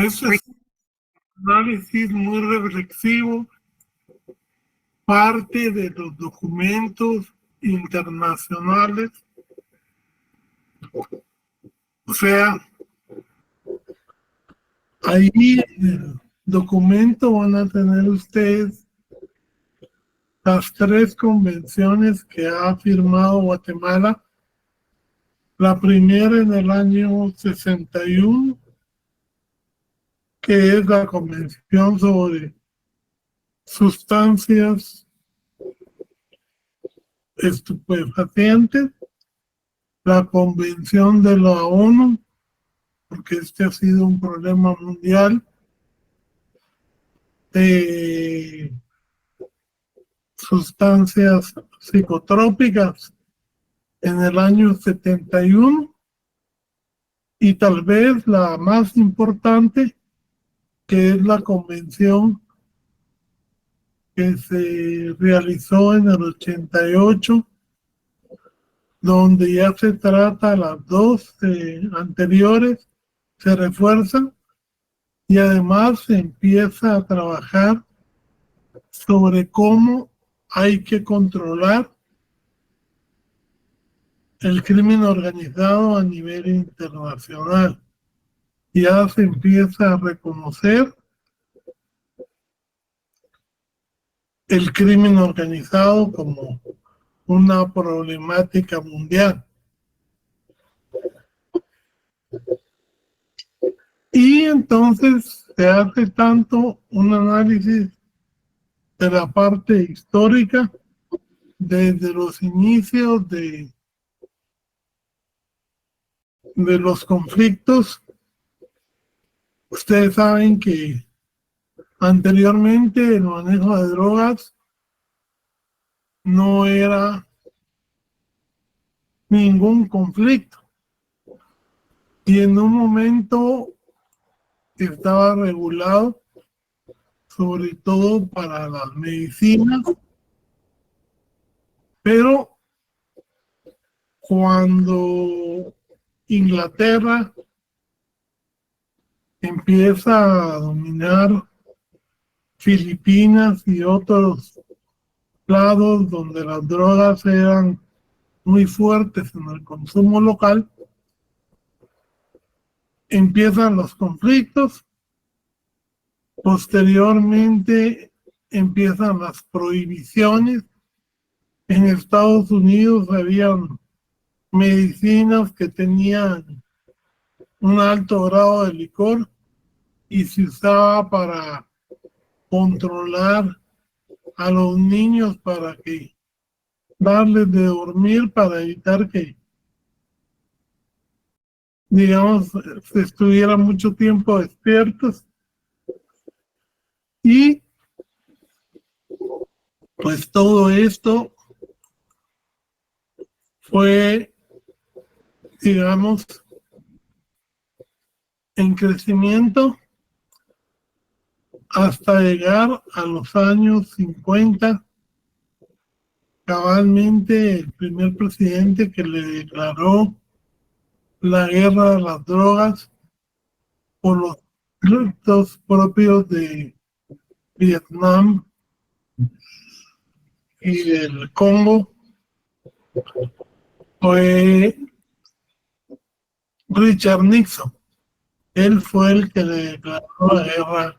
Este es un análisis muy reflexivo, parte de los documentos internacionales. O sea, ahí en el documento van a tener ustedes las 3 convenciones que ha firmado Guatemala. La primera en el año 61, que es la Convención sobre Sustancias Estupefacientes, la Convención de la ONU, porque este ha sido un problema mundial, de sustancias psicotrópicas en el año 71, y tal vez la más importante, que es la convención que se realizó en el 88, donde ya se trata, las 2 anteriores se refuerzan, y además se empieza a trabajar sobre cómo hay que controlar el crimen organizado a nivel internacional. Ya se empieza a reconocer el crimen organizado como una problemática mundial. Y entonces se hace tanto un análisis de la parte histórica, desde los inicios de los conflictos. Ustedes saben que anteriormente el manejo de drogas no era ningún conflicto, y en un momento estaba regulado, sobre todo para las medicinas, pero cuando Inglaterra empieza a dominar Filipinas y otros lados donde las drogas eran muy fuertes en el consumo local, empiezan los conflictos. Posteriormente empiezan las prohibiciones. En Estados Unidos habían medicinas que tenían un alto grado de licor y se usaba para controlar a los niños, para que darles de dormir, para evitar que, digamos, se estuviera mucho tiempo despiertos. Y pues todo esto fue, digamos, en crecimiento hasta llegar a los años 50. Cabalmente el primer presidente que le declaró la guerra a las drogas por los ritos propios de Vietnam y del Congo fue Richard Nixon. Él fue el que le declaró la guerra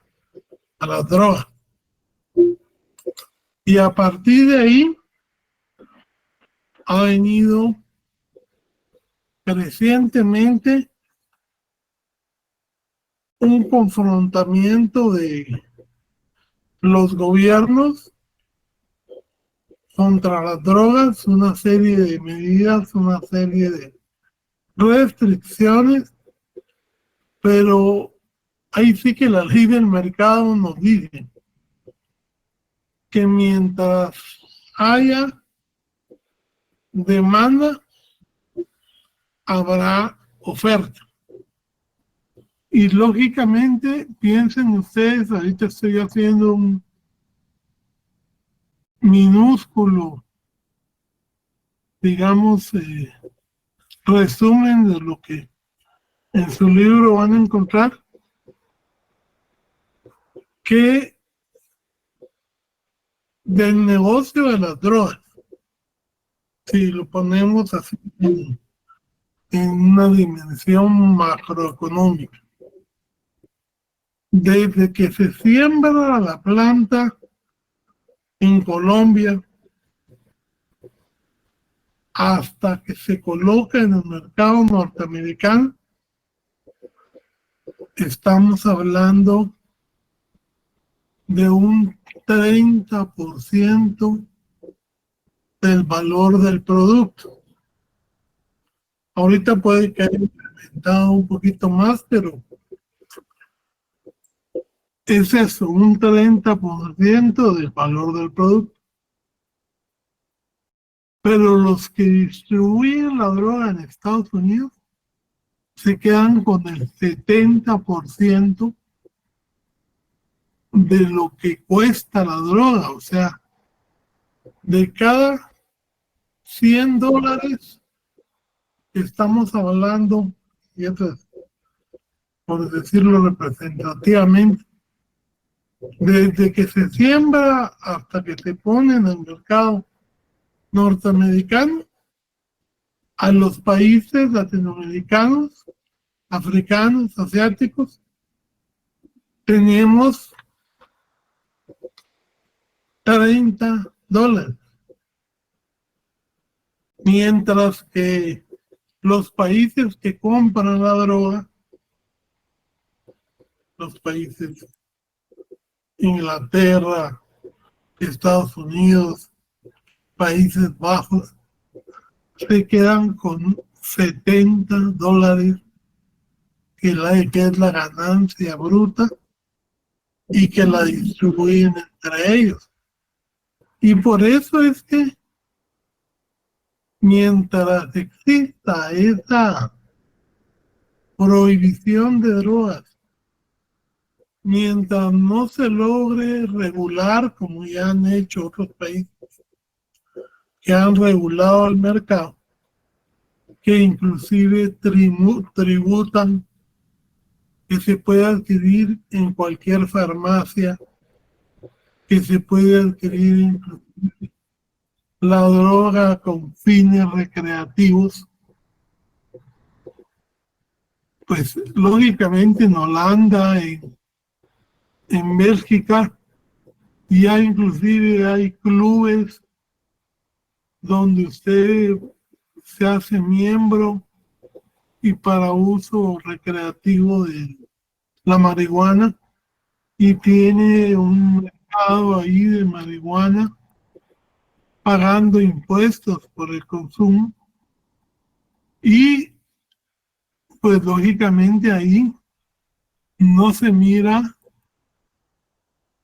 a las drogas. Y a partir de ahí ha venido crecientemente un confrontamiento de los gobiernos contra las drogas, una serie de medidas, una serie de restricciones, pero ahí sí que la ley del mercado nos dice que mientras haya demanda, habrá oferta. Y lógicamente, piensen ustedes, ahorita estoy haciendo un minúsculo, digamos, resumen de lo que en su libro van a encontrar. que del negocio de las drogas, si lo ponemos así en una dimensión macroeconómica. Desde que se siembra la planta en Colombia hasta que se coloca en el mercado norteamericano, estamos hablando de un 30% del valor del producto. Ahorita puede que haya incrementado un poquito más, pero es eso, un 30% del valor del producto. Pero los que distribuyen la droga en Estados Unidos se quedan con el 70% de lo que cuesta la droga. O sea, de cada $100 estamos hablando, y esto es, por decirlo representativamente, desde que se siembra hasta que se pone en el mercado norteamericano, a los países latinoamericanos, africanos, asiáticos, tenemos $30, mientras que los países que compran la droga, los países Inglaterra, Estados Unidos, Países Bajos, se quedan con $70, que es la ganancia bruta y que la distribuyen entre ellos. Y por eso es que mientras exista esa prohibición de drogas, mientras no se logre regular, como ya han hecho otros países que han regulado el mercado, que inclusive tributan, que se puede adquirir en cualquier farmacia, que se puede adquirir inclusive la droga con fines recreativos, pues lógicamente en Holanda, en Bélgica, ya inclusive hay clubes donde usted se hace miembro y para uso recreativo de la marihuana, y tiene un mercado ahí de marihuana pagando impuestos por el consumo, y pues lógicamente ahí no se mira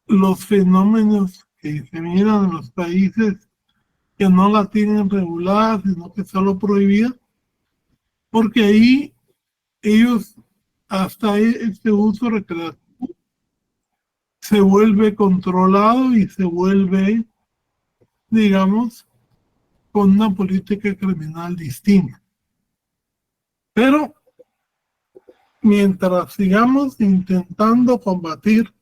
los fenómenos que se miran en los países que no la tienen regulada, sino que solo prohibida, porque ahí ellos, hasta este uso recreativo, se vuelve controlado y se vuelve, digamos, con una política criminal distinta. Pero mientras sigamos intentando combatir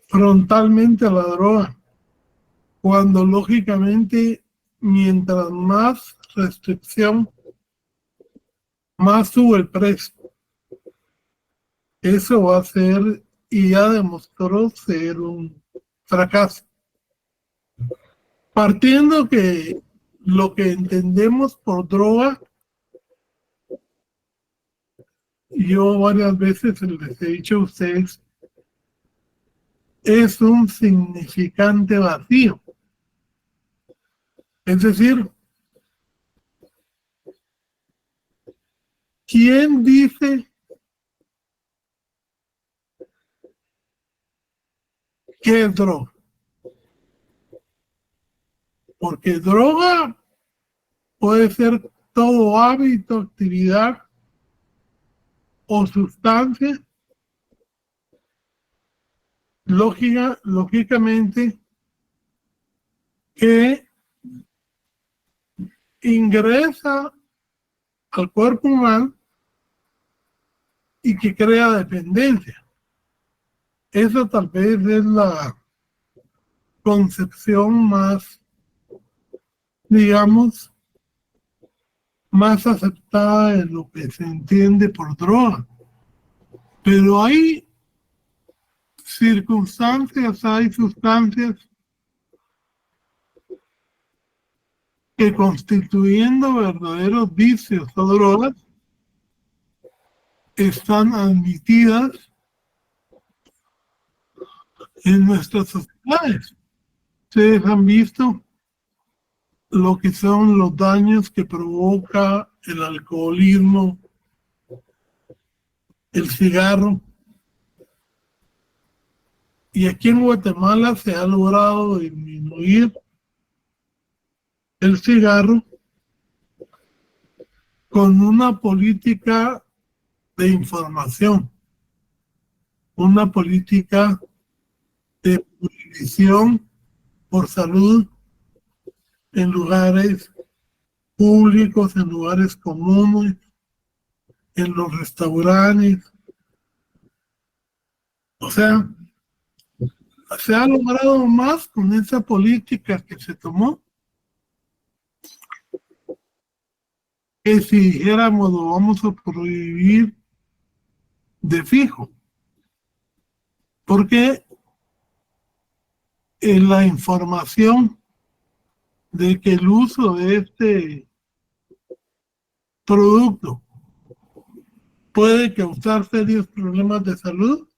frontalmente a la droga, cuando lógicamente mientras más restricción, más sube el precio. Eso va a ser, y ya demostró ser, un fracaso. Partiendo que lo que entendemos por droga, yo varias veces les he dicho a ustedes, es un significante vacío. Es decir, ¿quién dice qué es droga? Porque droga puede ser todo hábito, actividad o sustancia, lógicamente, que ingresa al cuerpo humano y que crea dependencia. esa tal vez es la concepción más, digamos, más aceptada de lo que se entiende por droga. Pero hay circunstancias, hay sustancias que constituyendo verdaderos vicios o drogas están admitidas en nuestras sociedades. Ustedes han visto lo que son los daños que provoca el alcoholismo, el cigarro. Y aquí en Guatemala se ha logrado disminuir el cigarro con una política de información, una política de prohibición por salud en lugares públicos, en lugares comunes, en los restaurantes. O sea, se ha logrado más con esa política que se tomó que si dijéramos lo vamos a prohibir de fijo. Porque en la información de que el uso de este producto puede causar serios problemas de salud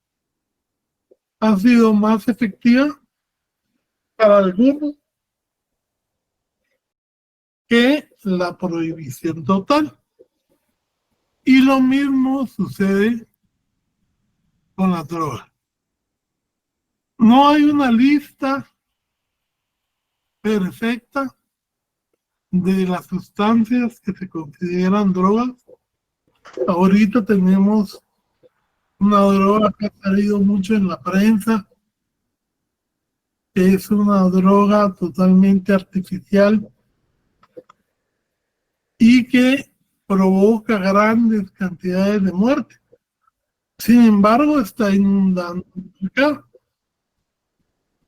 ha sido más efectiva para algunos que la prohibición total. Y lo mismo sucede con las drogas. No hay una lista perfecta de las sustancias que se consideran drogas. Ahorita tenemos una droga que ha salido mucho en la prensa, que es una droga totalmente artificial y que provoca grandes cantidades de muerte. Sin embargo, está inundando el mercado,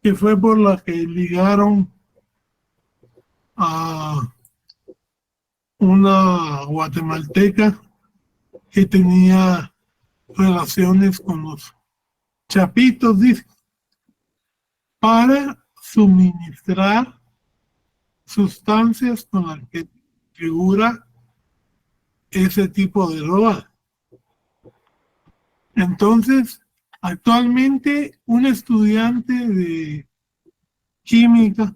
que fue por la que ligaron a una guatemalteca que tenía relaciones con los chapitos, dice, para suministrar sustancias con las que figura ese tipo de droga. Entonces, actualmente un estudiante de química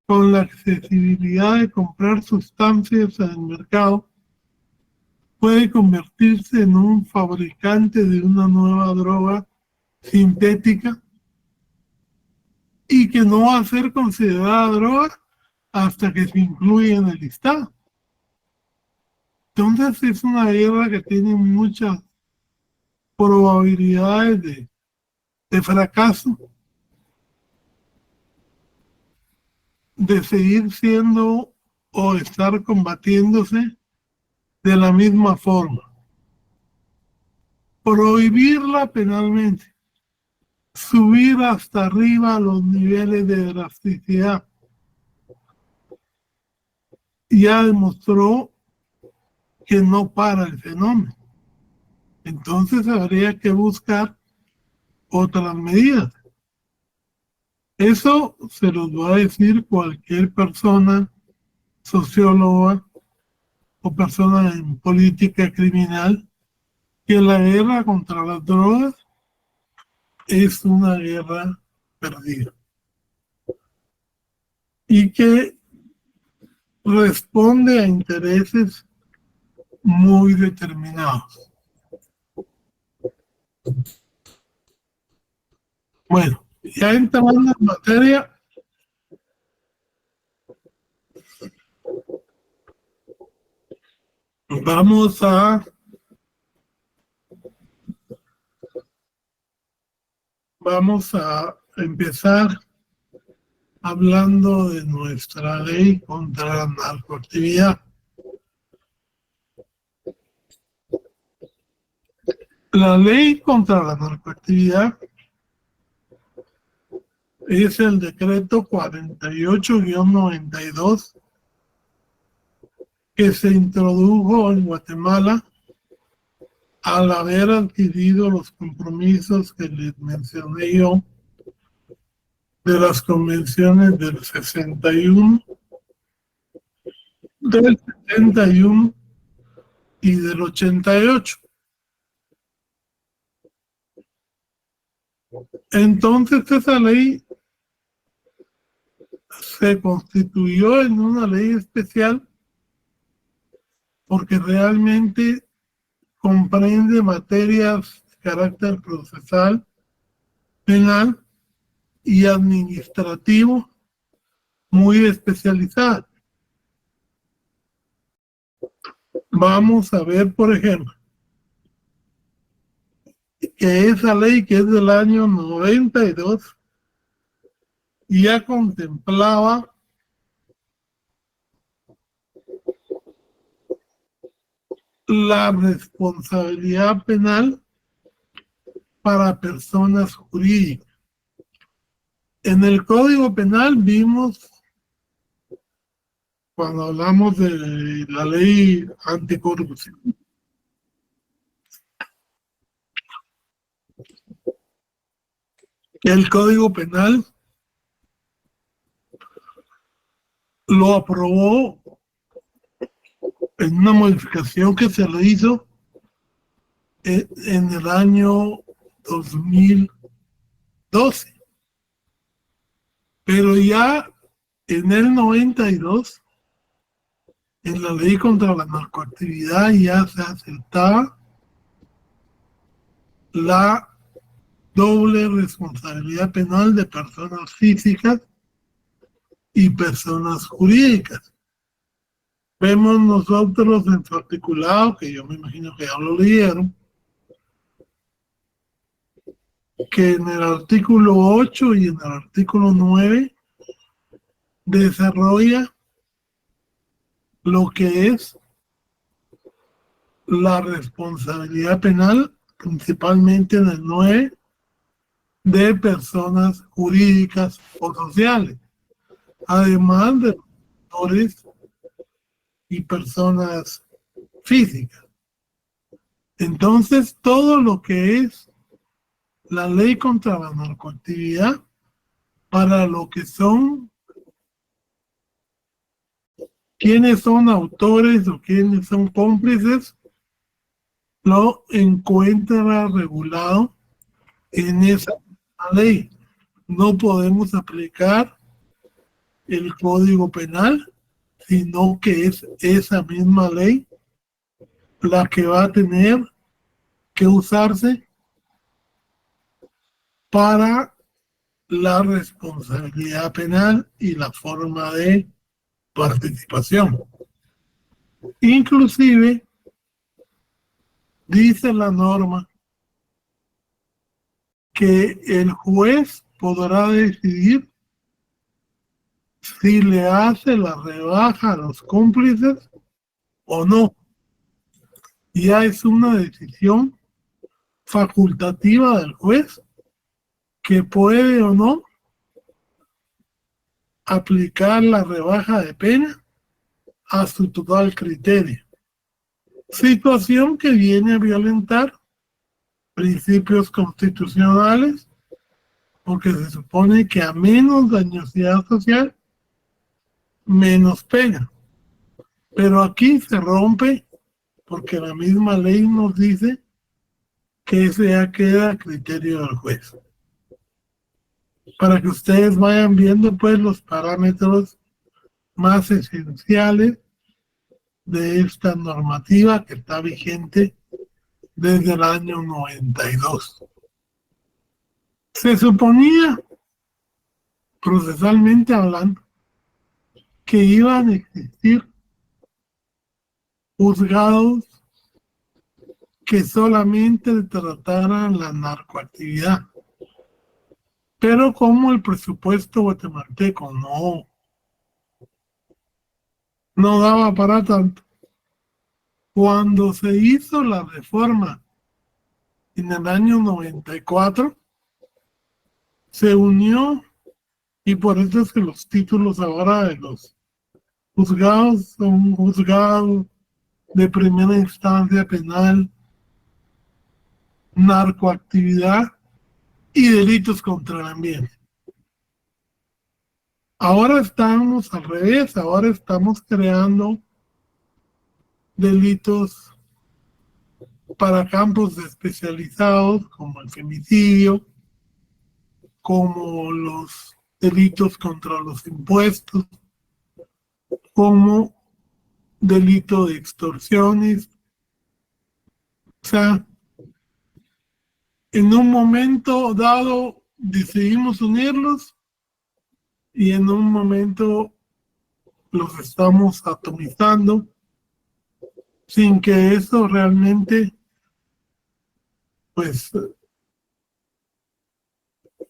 con la accesibilidad de comprar sustancias en el mercado puede convertirse en un fabricante de una nueva droga sintética y que no va a ser considerada droga hasta que se incluya en el listado. Entonces es una guerra que tiene muchas probabilidades de fracaso, de seguir siendo o estar combatiéndose de la misma forma. Prohibirla penalmente, subir hasta arriba los niveles de drasticidad, ya demostró que no para el fenómeno. Entonces habría que buscar otras medidas. Eso se los va a decir cualquier persona, socióloga o persona en política criminal, que la guerra contra las drogas es una guerra perdida y que responde a intereses muy determinados. Bueno, ya entrando en materia, vamos a empezar hablando de nuestra ley contra la narcoactividad. La ley contra la narcoactividad es el decreto 48-92 que se introdujo en Guatemala al haber adquirido los compromisos que les mencioné yo de las convenciones del 61, del 71 y del 88. Entonces esa ley se constituyó en una ley especial porque realmente comprende materias de carácter procesal, penal y administrativo muy especializadas. Vamos a ver, por ejemplo, que esa ley, que es del año 92, ya contemplaba la responsabilidad penal para personas jurídicas. En el Código Penal vimos, cuando hablamos de la ley anticorrupción, el Código Penal lo aprobó en una modificación que se le hizo en el año 2012. Pero ya en el 92, en la ley contra la narcoactividad, ya se aceptaba la doble responsabilidad penal de personas físicas y personas jurídicas. Vemos nosotros en su articulado, que yo me imagino que ya lo leyeron, que en el artículo 8 y en el artículo 9 desarrolla lo que es la responsabilidad penal, principalmente en el 9, de personas jurídicas o sociales, además de actores y personas físicas. Entonces, todo lo que es la ley contra la narcoactividad, para lo que son, quiénes son autores o quiénes son cómplices, lo encuentra regulado en esa ley. No podemos aplicar el Código Penal, sino que es esa misma ley la que va a tener que usarse para la responsabilidad penal y la forma de participación. Inclusive, dice la norma que el juez podrá decidir si le hace la rebaja a los cómplices o no. Ya es una decisión facultativa del juez que puede o no aplicar la rebaja de pena a su total criterio. Situación que viene a violentar principios constitucionales, porque se supone que a menos dañosidad social, menos pena. Pero aquí se rompe porque la misma ley nos dice que eso ya queda a criterio del juez. Para que ustedes vayan viendo pues los parámetros más esenciales de esta normativa que está vigente desde el año 92. Se suponía, procesalmente hablando, que iban a existir juzgados que solamente trataran la narcoactividad. Pero como el presupuesto guatemalteco no daba para tanto, cuando se hizo la reforma en el año 94, se unió, y por eso es que los títulos ahora de los juzgados son juzgados de primera instancia penal, narcoactividad y delitos contra el ambiente. Ahora estamos al revés, ahora estamos creando delitos para campos especializados como el femicidio, como los delitos contra los impuestos, como delito de extorsiones. O sea, en un momento dado decidimos unirlos y en un momento los estamos atomizando sin que eso realmente pues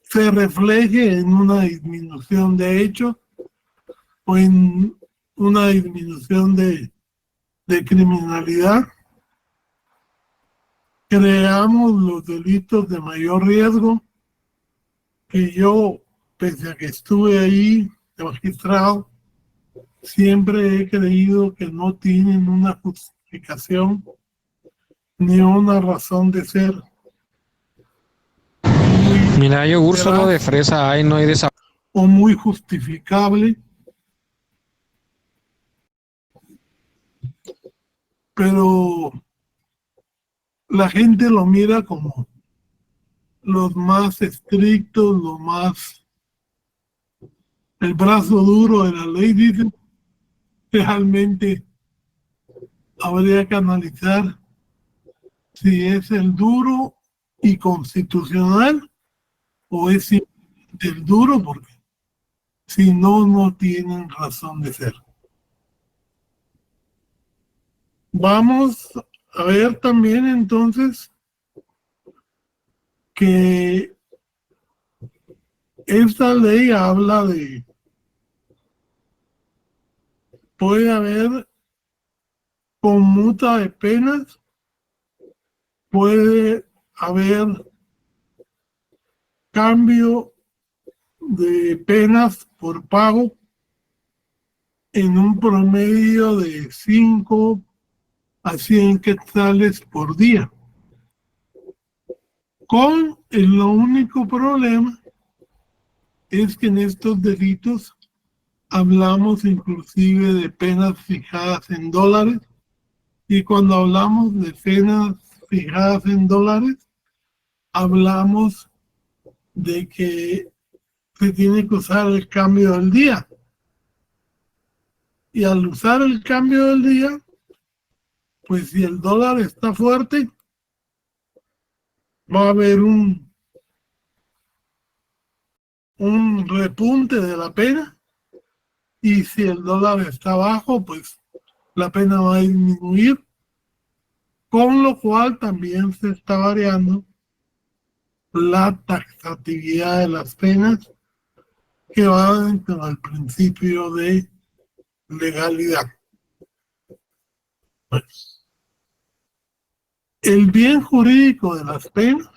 se refleje en una disminución de hechos o en una disminución de criminalidad. Creamos los delitos de mayor riesgo que yo, pese a que estuve ahí de magistrado, siempre he creído que no tienen una justificación ni una razón de ser. Mira, yogur solo de fresa hay, no hay de sabor. O muy justificable, pero la gente lo mira como los más estrictos, los más, el brazo duro de la ley. Dicen, realmente habría que analizar si es el duro y constitucional o es simplemente el duro, porque si no, no tienen razón de ser. Vamos a ver también entonces que esta ley habla de, puede haber conmuta de penas, puede haber cambio de penas por pago en un promedio de 5 a 100 quetzales por día. Con el único problema es que en estos delitos hablamos inclusive de penas fijadas en dólares, y cuando hablamos de penas fijadas en dólares, hablamos de que se tiene que usar el cambio del día. Y al usar el cambio del día, pues si el dólar está fuerte, va a haber un repunte de la pena, y si el dólar está bajo, pues la pena va a disminuir, con lo cual también se está variando la taxatividad de las penas, que va dentro del principio de legalidad. Pues, el bien jurídico de las penas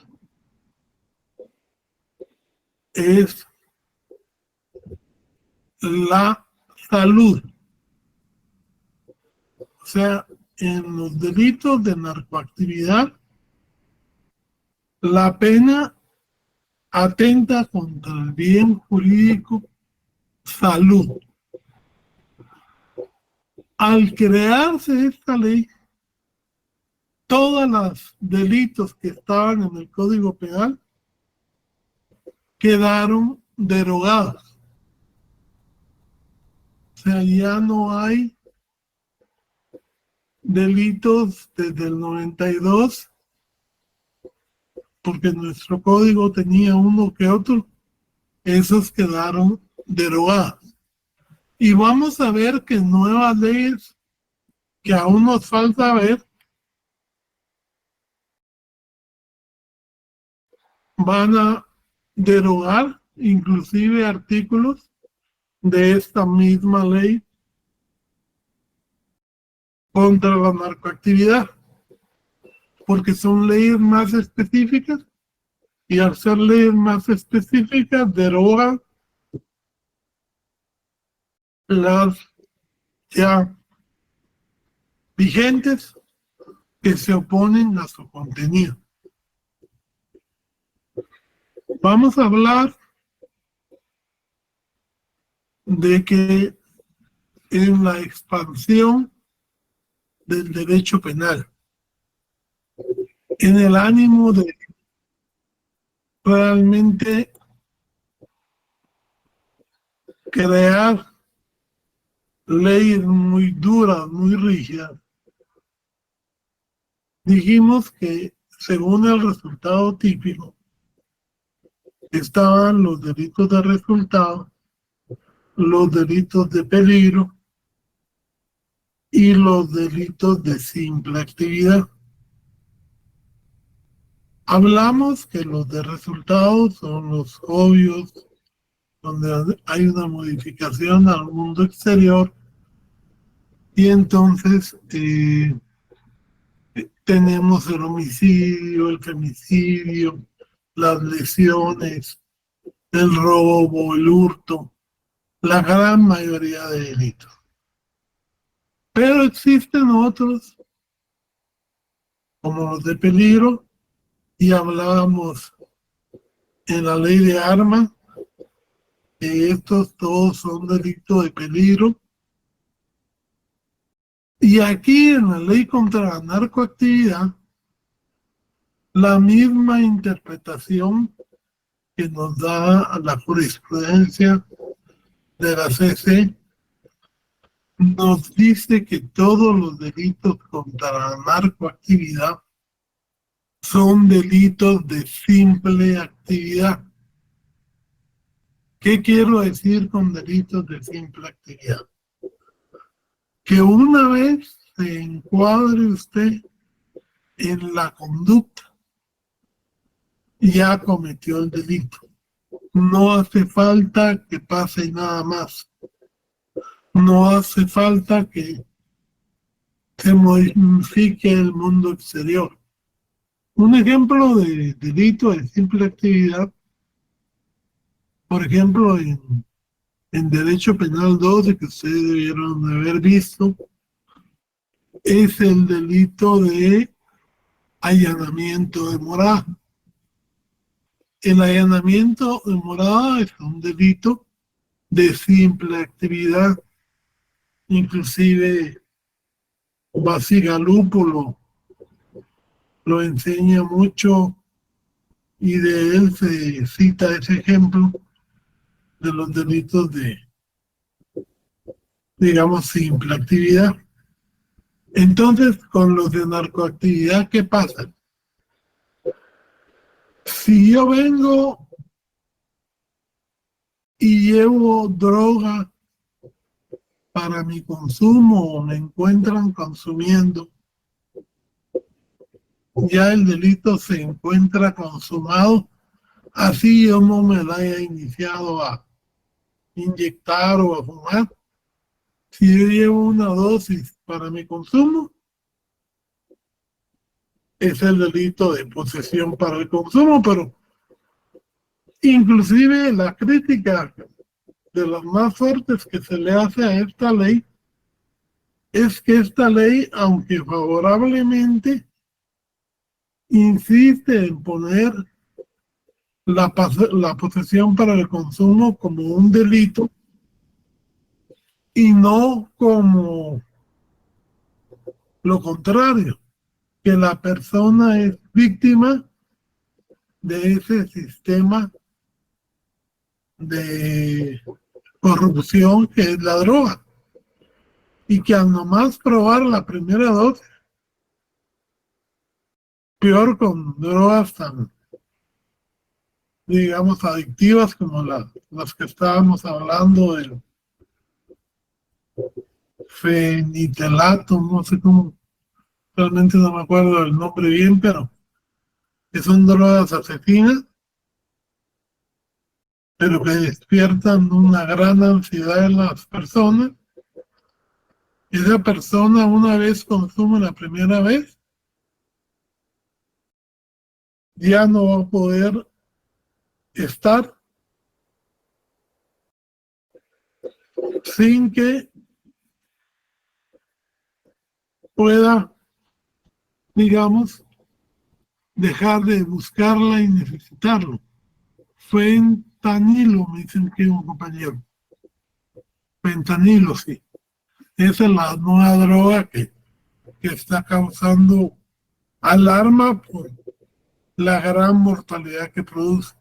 es la salud. O sea, en los delitos de narcoactividad, la pena atenta contra el bien jurídico salud. Al crearse esta ley, todos los delitos que estaban en el Código Penal quedaron derogados. O sea, ya no hay delitos desde el 92, porque nuestro código tenía uno que otro, esos quedaron derogados. Y vamos a ver que nuevas leyes que aún nos falta ver van a derogar inclusive artículos de esta misma ley contra la narcoactividad. porque son leyes más específicas, y al ser leyes más específicas deroga las ya vigentes que se oponen a su contenido. Vamos a hablar de que en la expansión del derecho penal, en el ánimo de realmente crear leyes muy duras, muy rígidas, dijimos que según el resultado típico estaban los delitos de resultado, los delitos de peligro y los delitos de simple actividad. Hablamos que los de resultados son los obvios, donde hay una modificación al mundo exterior, y entonces tenemos el homicidio, el femicidio, las lesiones, el robo, el hurto, la gran mayoría de delitos. Pero existen otros, como los de peligro, y hablábamos en la ley de armas, que estos todos son delitos de peligro. Y aquí en la ley contra la narcoactividad, la misma interpretación que nos da la jurisprudencia de la CC nos dice que todos los delitos contra la narcoactividad son delitos de simple actividad. ¿Qué quiero decir con delitos de simple actividad? Que una vez se encuadre usted en la conducta, ya cometió el delito. No hace falta que pase nada más. No hace falta que se modifique el mundo exterior. Un ejemplo de delito de simple actividad, por ejemplo, en Derecho Penal 12, que ustedes debieron de haber visto, es el delito de allanamiento de morada. El allanamiento de morada es un delito de simple actividad. Inclusive Bacigalupo lo enseña mucho, y de él se cita ese ejemplo de los delitos de, digamos, simple actividad. Entonces, con los de narcoactividad, ¿qué pasa? Si yo vengo y llevo droga para mi consumo o me encuentran consumiendo, ya el delito se encuentra consumado, así yo no me la haya iniciado a inyectar o a fumar. Si yo llevo una dosis para mi consumo, es el delito de posesión para el consumo, pero inclusive la crítica de las más fuertes que se le hace a esta ley es que esta ley, aunque favorablemente, insiste en poner la posesión para el consumo como un delito y no como lo contrario, que la persona es víctima de ese sistema de corrupción que es la droga, y que al nomás probar la primera dosis, peor con drogas tan, digamos, adictivas como las que estábamos hablando del fenitelato, no sé cómo, realmente no me acuerdo el nombre bien, pero que son drogas asesinas, pero que despiertan una gran ansiedad en las personas. Esa persona, una vez consume la primera vez, ya no va a poder estar sin que pueda, digamos, dejar de buscarla y necesitarlo. Fentanilo, me dicen que un compañero. Fentanilo, sí. Esa es la nueva droga que está causando alarma por la gran mortalidad que produce.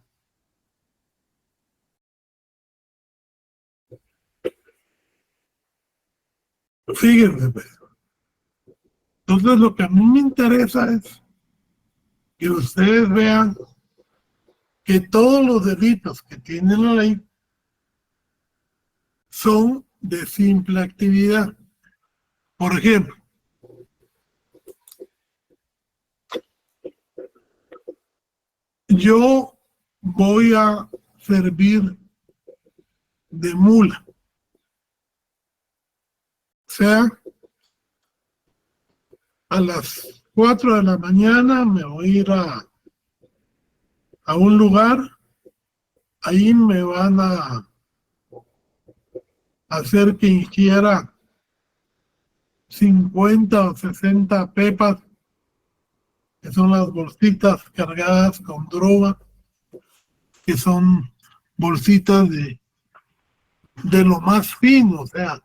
Fíjense, pues. Entonces lo que a mí me interesa es que ustedes vean que todos los delitos que tiene la ley son de simple actividad. Por ejemplo, yo voy a servir de mula. O sea, a las 4 de la mañana me voy a ir a un lugar, ahí me van a hacer que ingiera 50 o 60 pepas, que son las bolsitas cargadas con droga, que son bolsitas de lo más fino, o sea,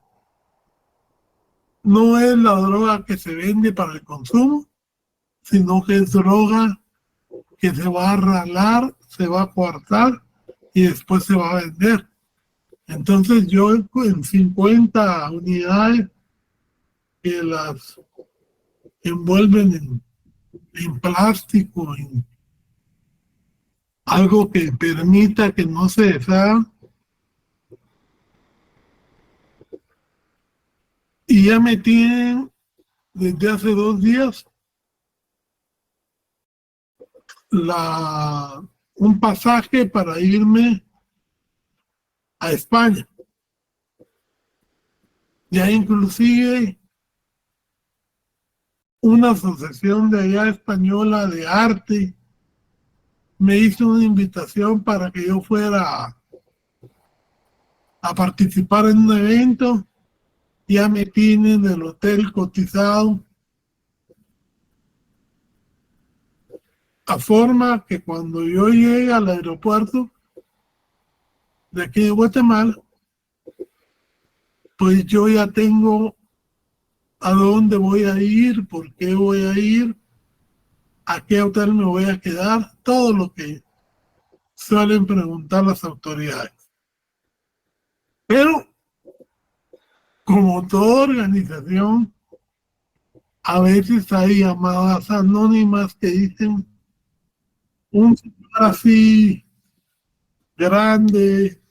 no es la droga que se vende para el consumo, sino que es droga que se va a ralar, se va a coartar y después se va a vender. Entonces yo en 50 unidades que las envuelven en plástico, en algo que permita que no se deshaga, y ya me tienen desde hace 2 días un pasaje para irme a España. Ya inclusive una asociación de allá española de arte me hizo una invitación para que yo fuera a participar en un evento. Ya me tienen el hotel cotizado, a forma que cuando yo llegue al aeropuerto de aquí de Guatemala, pues yo ya tengo a dónde voy a ir, por qué voy a ir, a qué hotel me voy a quedar, todo lo que suelen preguntar las autoridades. Pero, como toda organización, a veces hay llamadas anónimas que dicen un señor así grande,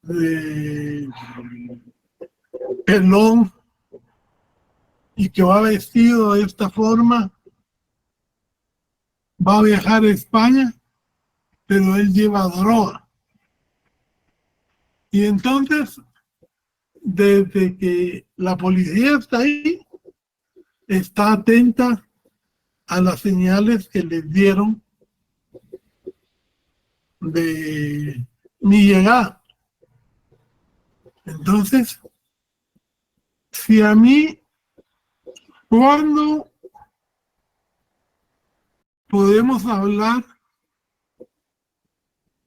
de pelón, y que va vestido de esta forma, va a viajar a España, pero él lleva droga. Y entonces, desde que la policía está ahí, está atenta a las señales que les dieron de mi llegada. Entonces, si a mí, ¿cuándo podemos hablar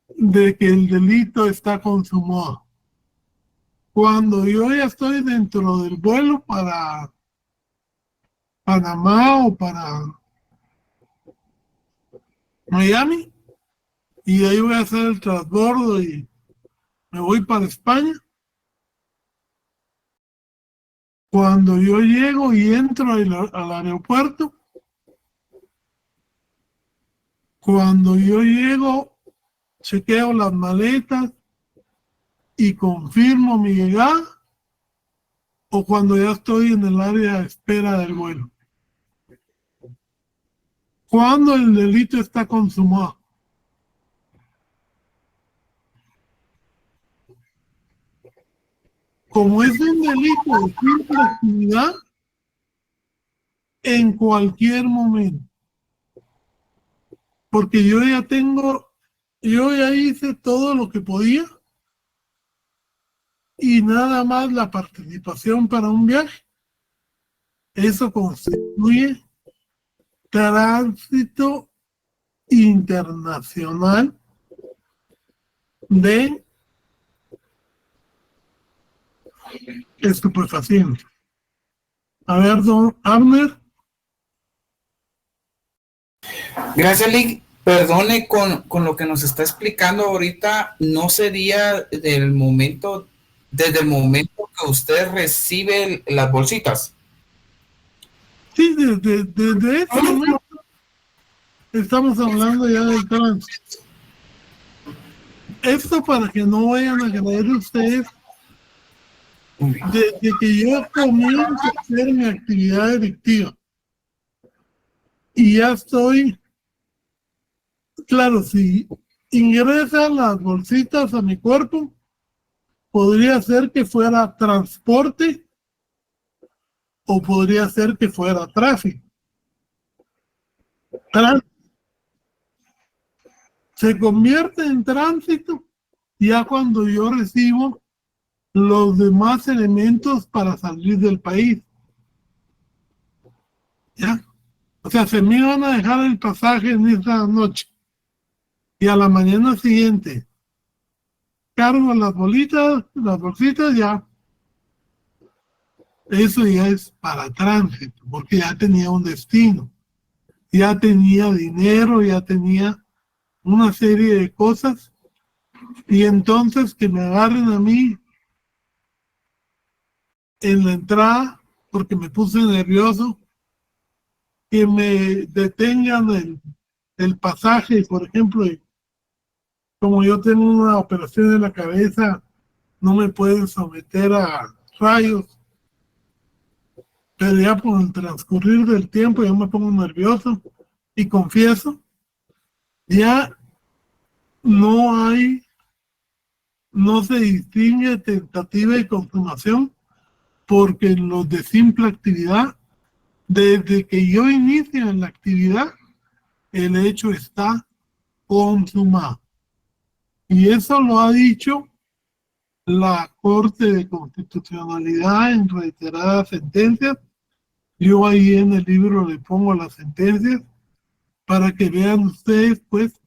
de que el delito está consumado? Cuando yo ya estoy dentro del vuelo para Panamá o para Miami, y ahí voy a hacer el transbordo y me voy para España. Cuando yo llego y entro al aeropuerto, cuando yo llego, chequeo las maletas y confirmo mi llegada, o cuando ya estoy en el área de espera del vuelo. Cuando el delito está consumado. Como es un delito de simple actividad, en cualquier momento. porque yo ya hice todo lo que podía y nada más la participación para un viaje. Eso constituye tránsito internacional de estupefacientes. A ver, don Abner. Gracias, Lick. Perdone con lo que nos está explicando ahorita, no sería desde el momento que usted recibe las bolsitas. Sí, desde ese momento estamos hablando ya del tránsito. Esto para que no vayan a creer ustedes desde que yo comienzo a hacer mi actividad delictiva. Y ya estoy, claro, si ingresan las bolsitas a mi cuerpo, podría ser que fuera transporte o podría ser que fuera tráfico. Se convierte en tránsito ya cuando yo recibo los demás elementos para salir del país. ¿Ya? O sea, se me iban a dejar el pasaje en esa noche y a la mañana siguiente cargo las bolsitas ya. Eso ya es para tránsito, porque ya tenía un destino, ya tenía dinero, ya tenía una serie de cosas, y entonces que me agarren a mí en la entrada, porque me puse nervioso, que me detengan el pasaje, por ejemplo, y como yo tengo una operación en la cabeza, no me pueden someter a rayos, pero ya por el transcurrir del tiempo yo me pongo nervioso y confieso, ya no se distingue tentativa y consumación, porque en los de simple actividad, desde que yo inicio en la actividad, el hecho está consumado. Y eso lo ha dicho la Corte de Constitucionalidad en reiteradas sentencias. Yo ahí en el libro le pongo las sentencias para que vean ustedes, pues,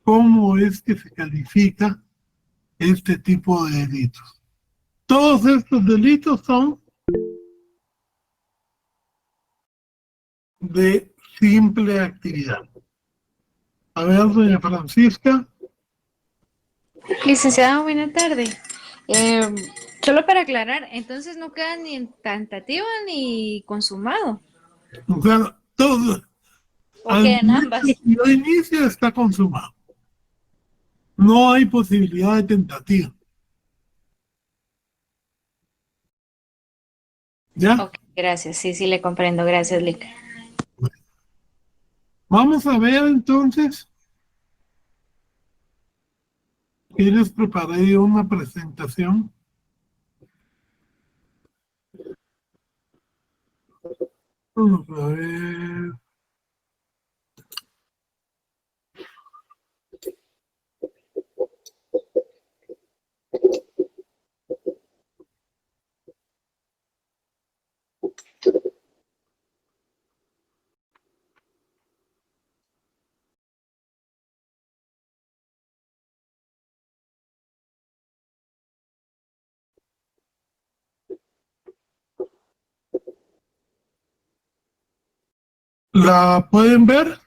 cómo es que se califica este tipo de delitos. Todos estos delitos son de simple actividad. A ver, doña Francisca. Licenciada, buena tarde. Solo para aclarar, entonces no queda ni en tentativa ni consumado. O sea, todo. ¿O quedan ambas? Si yo inicio, está consumado. No hay posibilidad de tentativa. ¿Ya? Ok, gracias. Sí, le comprendo. Gracias, Lick. Vamos a ver entonces. ¿Quieres preparar una presentación? Vamos a ver. ¿La pueden ver?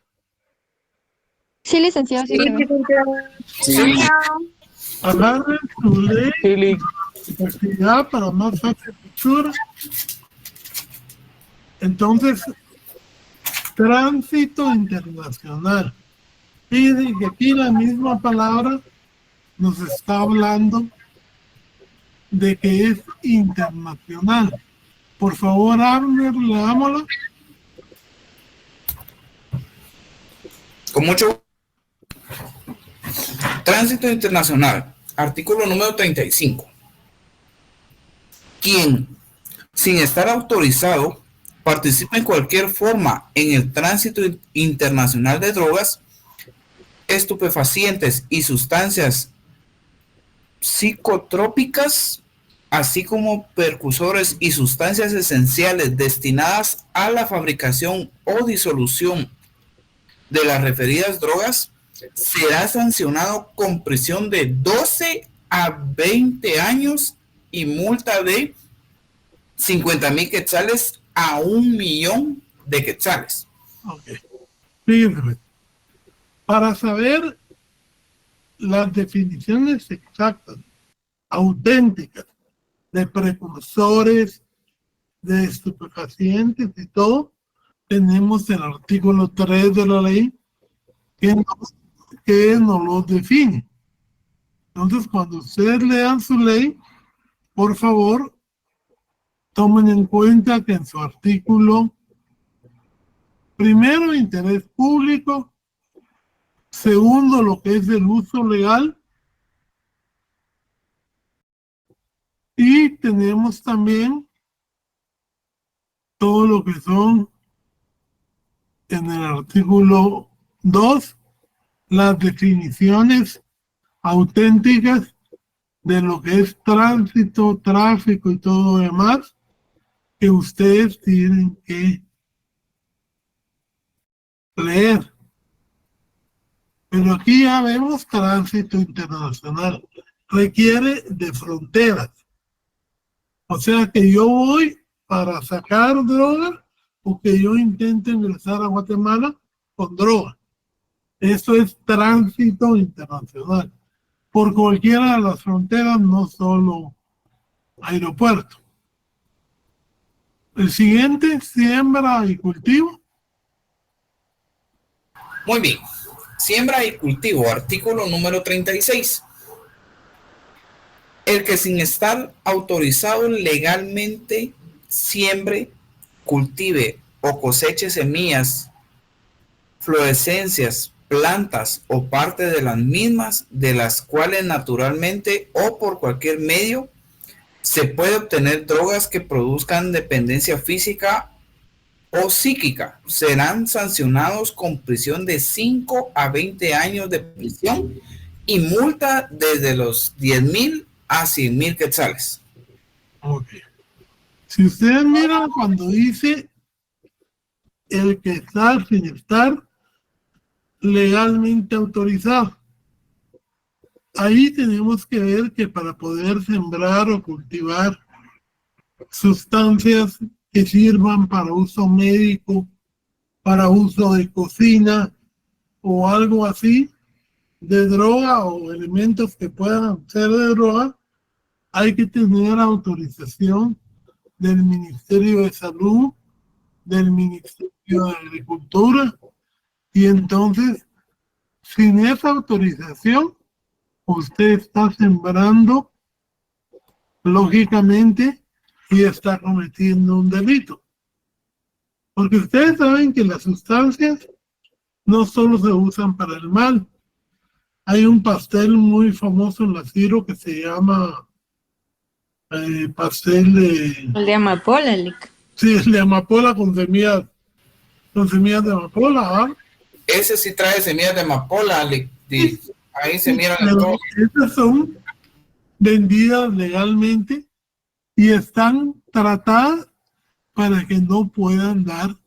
Sí, licenciado, sí, se ve. Sí. Agarren su ley de actividad para más fácil lectura. Entonces, tránsito internacional. Fíjense que aquí la misma palabra nos está hablando de que es internacional. Por favor, Abner, leámoslo. Con mucho. Tránsito internacional. Artículo número 35. Quien, sin estar autorizado, participa en cualquier forma en el tránsito internacional de drogas estupefacientes y sustancias psicotrópicas, así como precursores y sustancias esenciales destinadas a la fabricación o disolución de las referidas drogas, será sancionado con prisión de 12 a 20 años y multa de 50,000 quetzales a 1,000,000 de quetzales. Ok. Fíjense, para saber las definiciones exactas, auténticas, de precursores, de estupefacientes y todo, tenemos el artículo 3 de la ley que nos lo define. Entonces, cuando ustedes lean su ley, por favor, tomen en cuenta que en su artículo, primero, interés público, segundo, lo que es el uso legal, y tenemos también todo lo que son en el artículo 2, las definiciones auténticas de lo que es tránsito, tráfico y todo lo demás que ustedes tienen que leer. Pero aquí ya vemos tránsito internacional. Requiere de fronteras. O sea que yo voy para sacar droga o que yo intente ingresar a Guatemala con droga. Eso es tránsito internacional. Por cualquiera de las fronteras, no solo aeropuerto. El siguiente, siembra y cultivo. Muy bien. Siembra y cultivo, artículo número 36. El que sin estar autorizado legalmente siembre, cultive o coseche semillas, florescencias, plantas o parte de las mismas, de las cuales naturalmente o por cualquier medio se puede obtener drogas que produzcan dependencia física o psíquica, serán sancionados con prisión de 5 a 20 años de prisión y multa desde los 10,000 a 100,000 quetzales. Ok. Si ustedes miran cuando dice el que está sin estar legalmente autorizado, ahí tenemos que ver que para poder sembrar o cultivar sustancias que sirvan para uso médico, para uso de cocina o algo así, de droga o elementos que puedan ser de droga, hay que tener autorización del Ministerio de Salud, del Ministerio de Agricultura, y entonces, sin esa autorización, usted está sembrando, lógicamente, y está cometiendo un delito. Porque ustedes saben que las sustancias no solo se usan para el mal. Hay un pastel muy famoso en la Ciro que se llama pastel de... El de amapola, Sí, el de amapola con semillas de amapola, ¿ah? Ese sí trae semillas de amapola, ahí se miran todo. Esas son vendidas legalmente y están tratadas para que no puedan dar,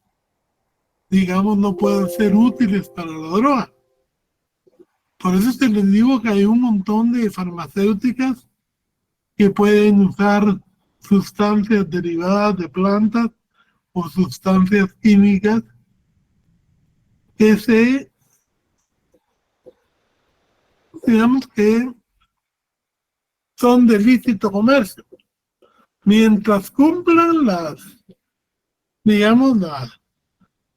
digamos, no puedan ser útiles para la droga. Por eso es que les digo que hay un montón de farmacéuticas que pueden usar sustancias derivadas de plantas o sustancias químicas que digamos que son de lícito comercio. Mientras cumplan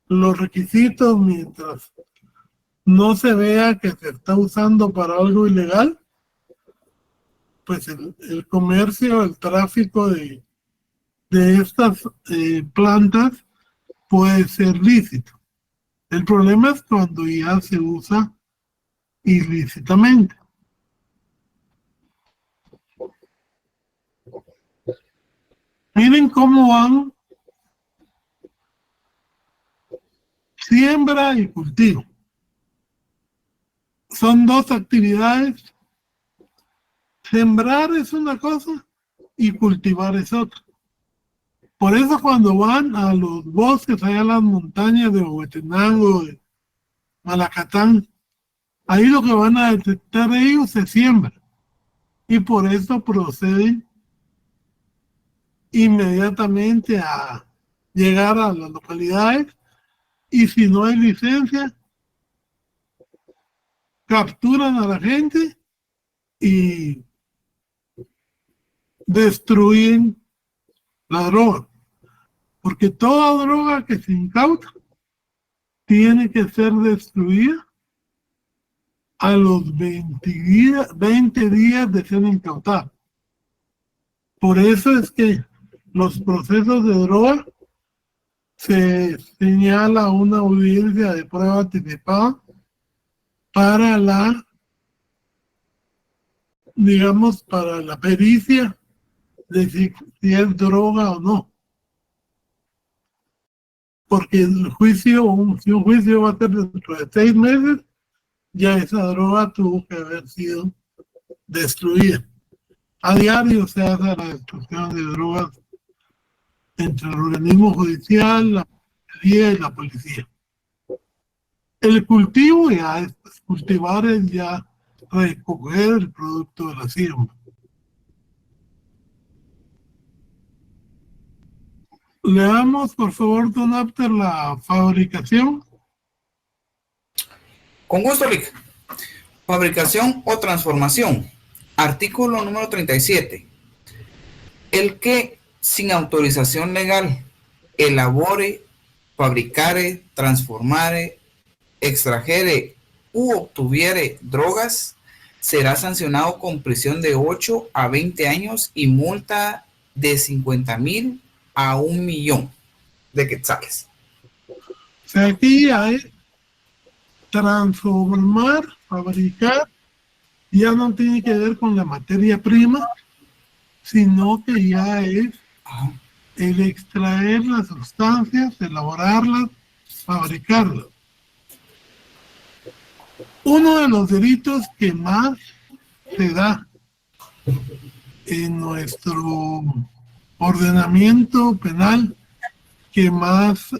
los requisitos, mientras no se vea que se está usando para algo ilegal, pues el comercio, el tráfico de estas plantas puede ser lícito. El problema es cuando ya se usa ilícitamente. Miren cómo van siembra y cultivo. son dos actividades. Sembrar es una cosa y cultivar es otra. Por eso cuando van a los bosques, allá a las montañas de Huehuetenango, de Malacatán, ahí lo que van a detectar ellos se siembra. Y por eso proceden inmediatamente a llegar a las localidades y si no hay licencia, capturan a la gente y destruyen la droga. Porque toda droga que se incauta tiene que ser destruida a los 20 días de ser incautada. Por eso es que los procesos de droga se señala una audiencia de prueba anticipada para la, digamos, para la pericia de si es droga o no. Porque el juicio, si un juicio va a ser dentro de 6 meses, ya esa droga tuvo que haber sido destruida. A diario se hace la destrucción de drogas entre el organismo judicial, la fiscalía y la policía. El cultivo ya es cultivar, es ya recoger el producto de la siembra. Leamos, por favor, don Apter, la fabricación. Con gusto, Rick. Fabricación o transformación. Artículo número 37. El que, sin autorización legal, elabore, fabricare, transformare, extrajere u obtuviere drogas, será sancionado con prisión de 8 a 20 años y multa de 50,000 a 1,000,000 de quetzales. O sea, aquí hay transformar, fabricar, ya no tiene que ver con la materia prima, sino que ya es el extraer las sustancias, elaborarlas, fabricarlas. Uno de los delitos que más se da en nuestro ordenamiento penal, que más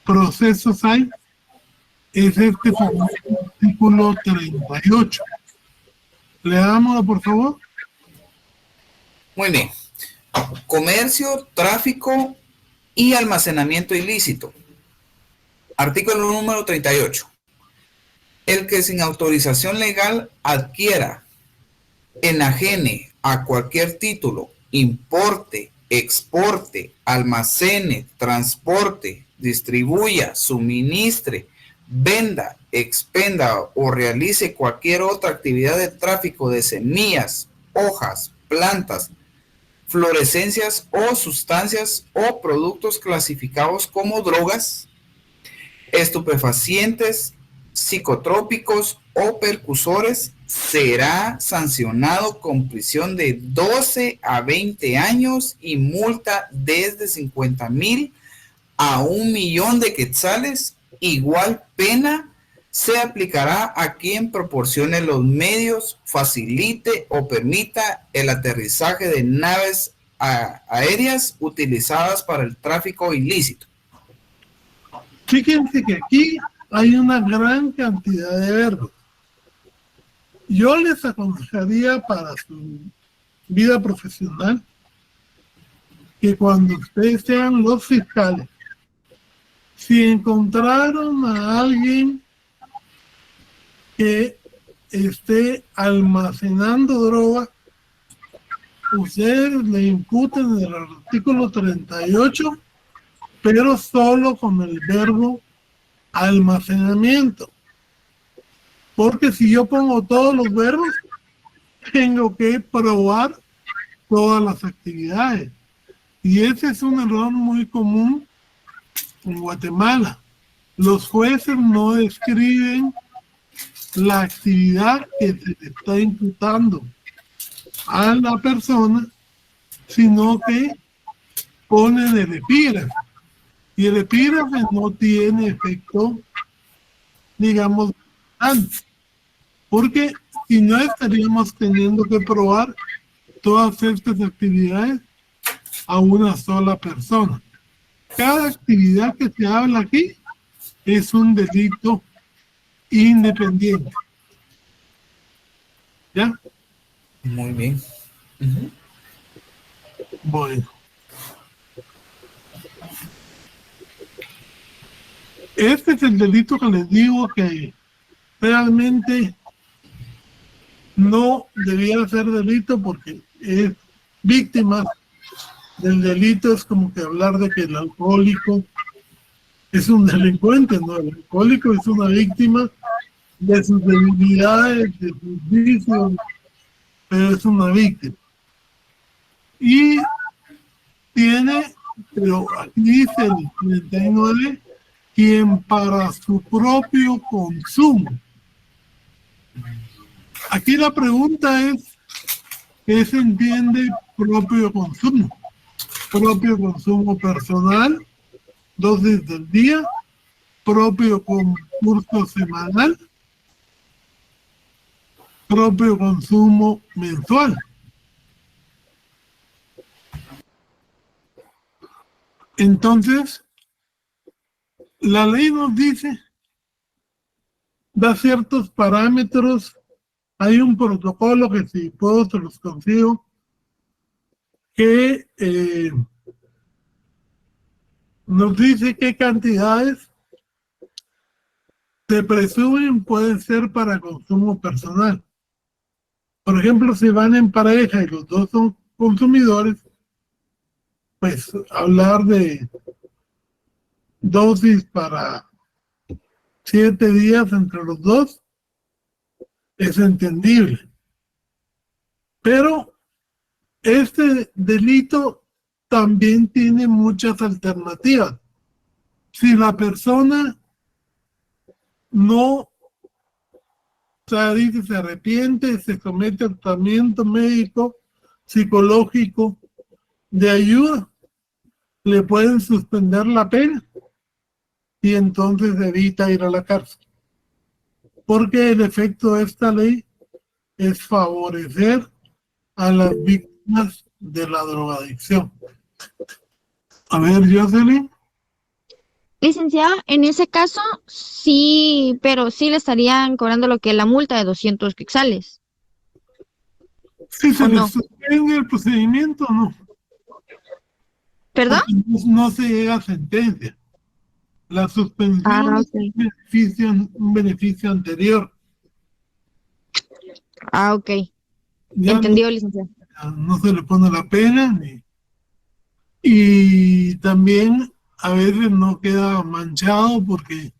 procesos hay, es este famoso artículo 38. Leámoslo, por favor. Muy bien. Comercio, tráfico y almacenamiento ilícito. Artículo número 38. El que sin autorización legal adquiera, enajene a cualquier título, importe, exporte, almacene, transporte, distribuya, suministre, venda, expenda o realice cualquier otra actividad de tráfico de semillas, hojas, plantas, fluorescencias o sustancias o productos clasificados como drogas, estupefacientes, psicotrópicos o percusores, será sancionado con prisión de 12 a 20 años y multa desde 50,000 a 1,000,000 de quetzales. Igual pena se aplicará a quien proporcione los medios, facilite o permita el aterrizaje de naves aéreas utilizadas para el tráfico ilícito. Fíjense que aquí hay una gran cantidad de verbos. Yo les aconsejaría para su vida profesional que cuando ustedes sean los fiscales, si encontraron a alguien que esté almacenando droga, ustedes le imputen el artículo 38, pero solo con el verbo almacenamiento. Porque si yo pongo todos los verbos, tengo que probar todas las actividades. Y ese es un error muy común en Guatemala. Los jueces no describen la actividad que se le está imputando a la persona, sino que ponen el epígrafe. Y el epígrafe no tiene efecto, digamos, importante, porque si no estaríamos teniendo que probar todas estas actividades a una sola persona. Cada actividad que se habla aquí es un delito independiente. ¿Ya? Muy bien. Bueno. Este es el delito que les digo que realmente no debiera ser delito porque es víctima del delito. Es como que hablar de que el alcohólico es un delincuente, ¿no? El alcohólico es una víctima de sus debilidades, de sus vicios, pero es una víctima. Y tiene, pero aquí dice el 39, quien para su propio consumo. Aquí la pregunta es, ¿qué se entiende propio consumo? Propio consumo personal, dosis del día, propio concurso semanal, propio consumo mensual. Entonces, la ley nos dice, da ciertos parámetros. Hay un protocolo que si puedo se los consigo, que nos dice qué cantidades se presumen pueden ser para consumo personal. Por ejemplo, si van en pareja y los dos son consumidores, pues hablar de dosis para 7 días entre los dos es entendible. Pero este delito también tiene muchas alternativas. Si la persona no, dice, se arrepiente, se somete al tratamiento médico, psicológico, de ayuda, le pueden suspender la pena y entonces evita ir a la cárcel. Porque el efecto de esta ley es favorecer a las víctimas de la drogadicción. A ver, Jocelyn. Licenciada, en ese caso, sí, pero sí le estarían cobrando lo que es la multa de 200 quetzales. Si se ¿O le no? suspende el procedimiento, no. ¿Perdón? Porque no se llega a sentencia. La suspensión Ok. es un beneficio anterior. Ok. Ya Entendido, licenciada. no se le pone la pena y también a veces no queda manchado porque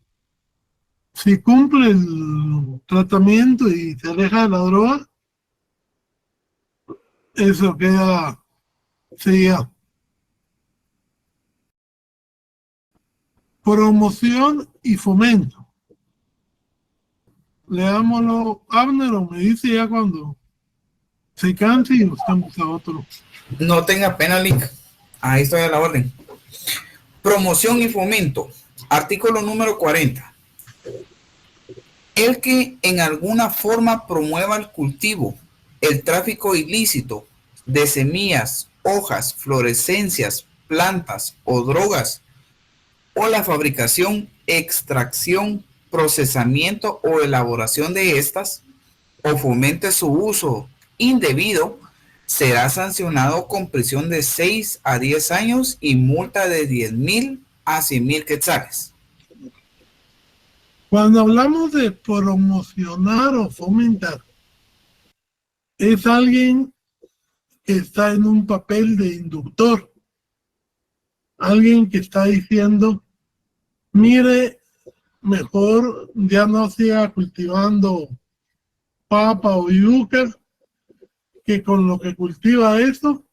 si cumple el tratamiento y se aleja de la droga, eso queda sellado. Promoción y fomento. Leámoslo, Abner, o me dice ya cuando se canse y buscamos a otro. No tenga pena, Lick. Ahí estoy a la orden. Promoción y fomento. Artículo número 40. El que en alguna forma promueva el cultivo, el tráfico ilícito de semillas, hojas, florescencias, plantas o drogas, o la fabricación, extracción, procesamiento o elaboración de estas, o fomente su uso indebido, será sancionado con prisión de 6 a 10 años y multa de 10,000 a 100,000 quetzales. Cuando hablamos de promocionar o fomentar, es alguien que está en un papel de inductor, alguien que está diciendo, mire, mejor ya no siga cultivando papa o yuca, que con lo que cultiva eso,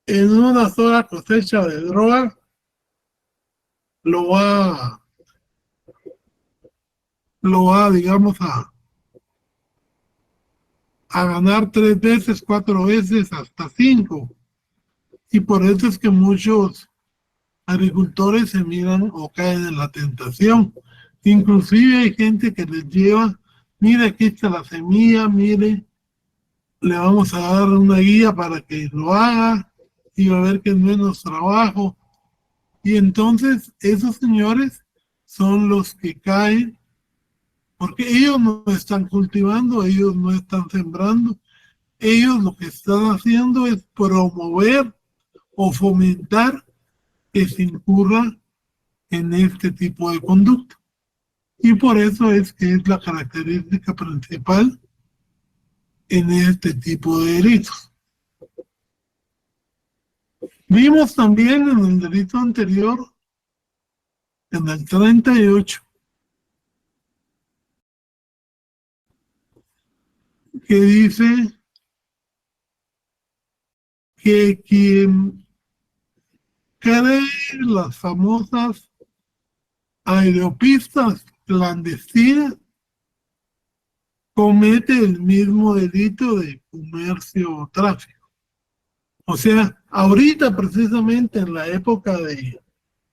en una sola cosecha de droga, lo va, digamos, a ganar 3 veces, 4 veces, hasta 5. Y por eso es que muchos agricultores se miran o caen en la tentación Inclusive hay gente que les lleva, mire, aquí está la semilla, mire, le vamos a dar una guía para que lo haga y va a ver que es menos trabajo. Y entonces esos señores son los que caen, porque ellos no están cultivando, ellos no están sembrando, ellos lo que están haciendo es promover o fomentar que se incurra en este tipo de conducta. Y por eso es que es la característica principal en este tipo de delitos. Vimos también en el delito anterior, en el 38, que dice que quien cree las famosas aeropistas clandestinas comete el mismo delito de comercio o tráfico. O sea, ahorita precisamente en la época de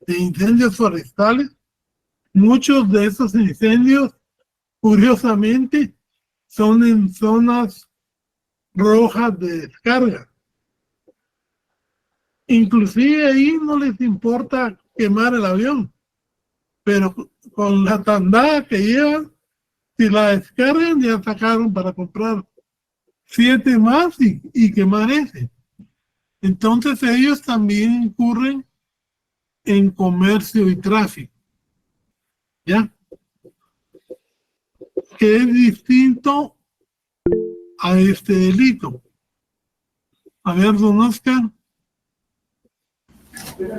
incendios forestales, muchos de esos incendios, curiosamente, son en zonas rojas de descarga. Inclusive ahí no les importa quemar el avión, pero con la tandada que llevan, si la descargan ya sacaron para comprar 7 más y quemar ese. Entonces ellos también incurren en comercio y tráfico, ¿ya? Que es distinto a este delito. A ver, don Oscar.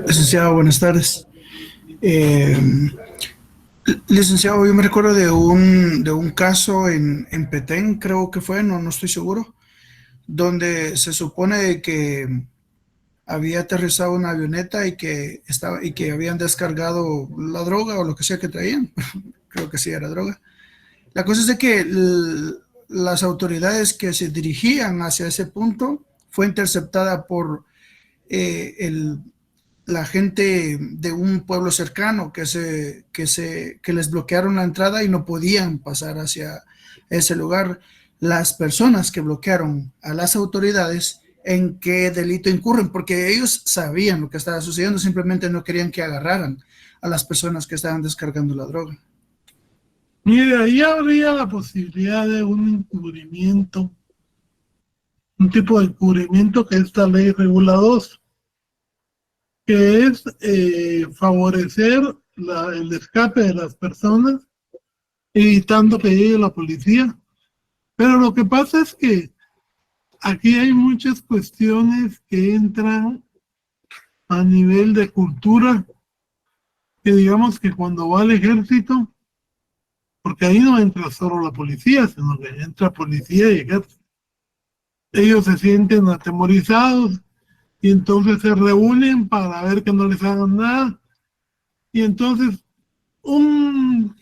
Licenciado, buenas tardes. Licenciado, yo me recuerdo de un caso en Petén, creo que fue, no estoy seguro, donde se supone que había aterrizado una avioneta y que habían descargado la droga o lo que sea que traían. Creo que sí era droga. La cosa es de que las autoridades que se dirigían hacia ese punto fue interceptada por la gente de un pueblo cercano que les bloquearon la entrada y no podían pasar hacia ese lugar. Las personas que bloquearon a las autoridades, ¿en qué delito incurren? Porque ellos sabían lo que estaba sucediendo, simplemente no querían que agarraran a las personas que estaban descargando la droga. Mire, ahí habría la posibilidad de un encubrimiento, un tipo de encubrimiento que esta ley regula 2, que es favorecer el escape de las personas, evitando que llegue la policía. Pero lo que pasa es que aquí hay muchas cuestiones que entran a nivel de cultura, que digamos que cuando va al ejército, porque ahí no entra solo la policía, sino que entra policía y ejército. Ellos se sienten atemorizados y entonces se reúnen para ver que no les hagan nada. Y entonces un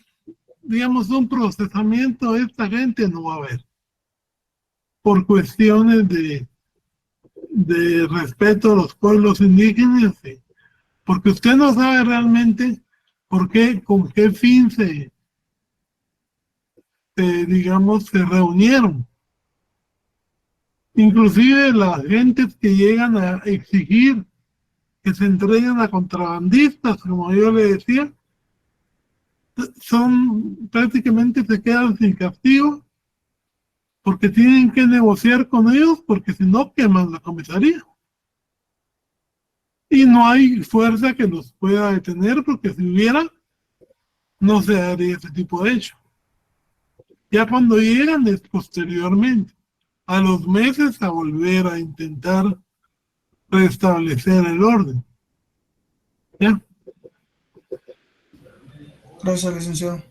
procesamiento de esta gente no va a haber. Por cuestiones de respeto a los pueblos indígenas, ¿sí? Porque usted no sabe realmente por qué, con qué fin se reunieron. Inclusive las gentes que llegan a exigir que se entreguen a contrabandistas, como yo le decía, prácticamente se quedan sin castigo porque tienen que negociar con ellos, porque si no queman la comisaría. Y no hay fuerza que los pueda detener, porque si hubiera, no se haría ese tipo de hecho. Ya cuando llegan es posteriormente, a los meses, a volver a intentar restablecer el orden. ¿Ya? Gracias, licenciado.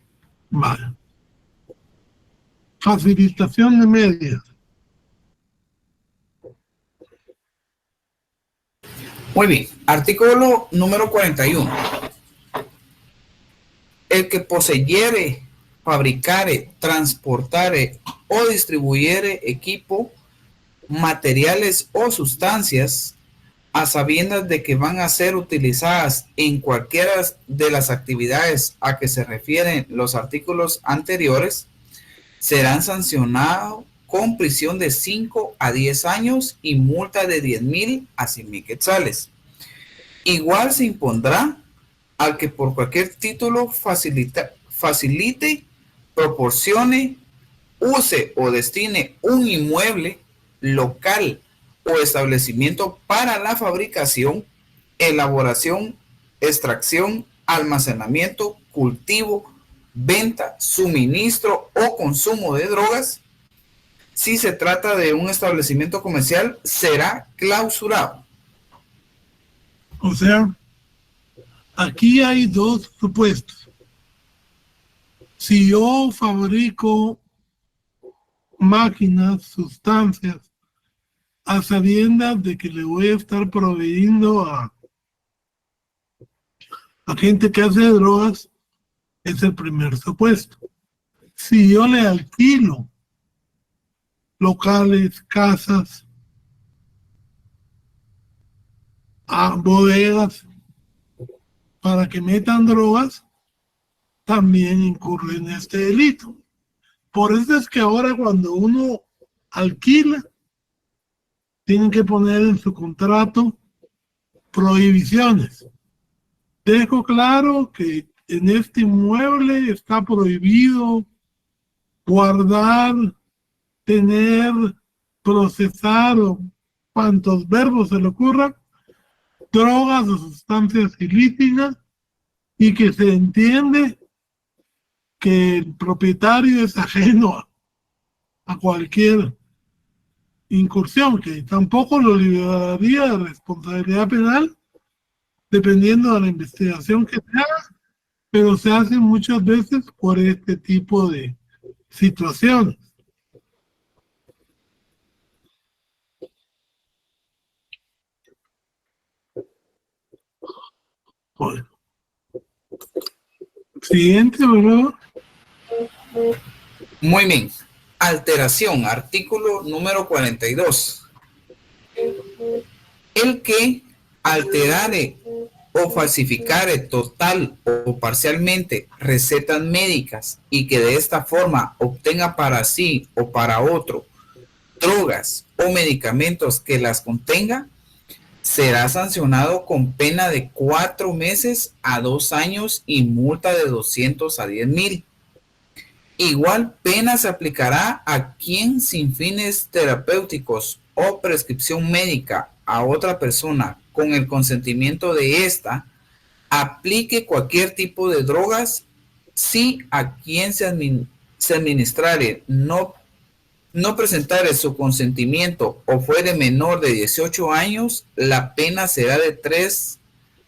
Vale. Facilitación de medios. Muy bien. Artículo número 41. El que poseyere, fabricare, transportare o distribuyere equipo, materiales o sustancias a sabiendas de que van a ser utilizadas en cualquiera de las actividades a que se refieren los artículos anteriores, serán sancionados con prisión de 5 a 10 años y multa de 10,000 a 100,000 quetzales. Igual se impondrá al que por cualquier título facilite, proporcione, use o destine un inmueble, local o establecimiento para la fabricación, elaboración, extracción, almacenamiento, cultivo, venta, suministro o consumo de drogas. Si se trata de un establecimiento comercial, será clausurado. O sea, aquí hay dos supuestos. Si yo fabrico máquinas, sustancias, a sabiendas de que le voy a estar proveyendo a gente que hace drogas, es el primer supuesto. Si yo le alquilo locales, casas, a bodegas para que metan drogas, también incurre en este delito. Por eso es que ahora cuando uno alquila, tienen que poner en su contrato prohibiciones. Dejo claro que en este inmueble está prohibido guardar, tener, procesar o cuantos verbos se le ocurran, drogas o sustancias ilícitas, y que se entiende que el propietario es ajeno a cualquier incursión, que tampoco lo liberaría de responsabilidad penal dependiendo de la investigación que se haga, pero se hace muchas veces por este tipo de situaciones. Bueno. Siguiente, ¿verdad? Muy bien. Alteración, artículo número 42. El que alterare o falsificare total o parcialmente recetas médicas y que de esta forma obtenga para sí o para otro drogas o medicamentos que las contenga, será sancionado con pena de 4 meses a 2 años y multa de 200 a 10,000. Igual pena se aplicará a quien sin fines terapéuticos o prescripción médica a otra persona con el consentimiento de ésta aplique cualquier tipo de drogas, si a quien se administrare no presentare su consentimiento o fuere menor de 18 años, la pena será de 3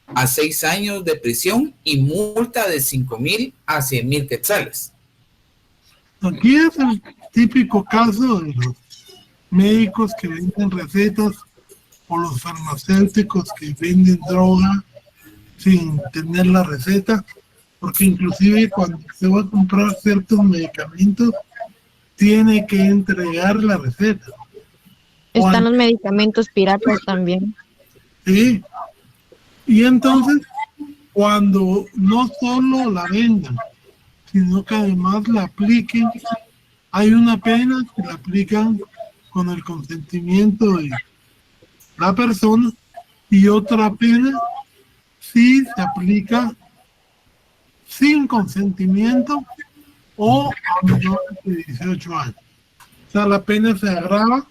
a 6 años de prisión y multa de 5,000 a 100,000 quetzales. Aquí es el típico caso de los médicos que venden recetas o los farmacéuticos que venden droga sin tener la receta, porque inclusive cuando se va a comprar ciertos medicamentos tiene que entregar la receta. Están los medicamentos piratas también. Sí. Y entonces, cuando no solo la vendan, sino que además la apliquen, hay una pena que la aplican con el consentimiento de la persona y otra pena si se aplica sin consentimiento o a menores de 18 años. O sea, la pena se agrava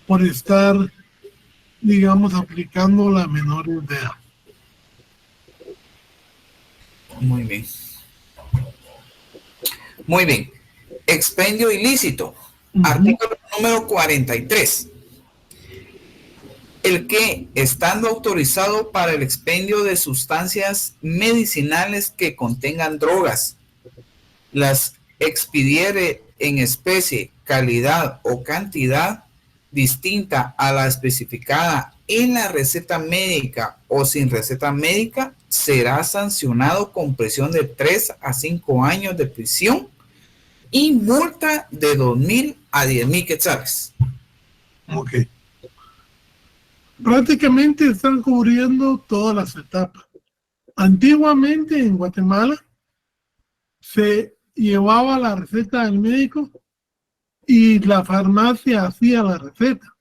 por estar, digamos, aplicándola a menores de edad. Muy bien. Muy bien. Expendio ilícito. Artículo número 43. El que, estando autorizado para el expendio de sustancias medicinales que contengan drogas, las expidiere en especie, calidad o cantidad distinta a la especificada en la receta médica o sin receta médica, será sancionado con prisión de 3 a 5 años de prisión y multa de 2,000 a 10,000 quetzales. Ok. prácticamente están cubriendo todas las etapas. Antiguamente en Guatemala se llevaba la receta del médico y la farmacia hacía la receta.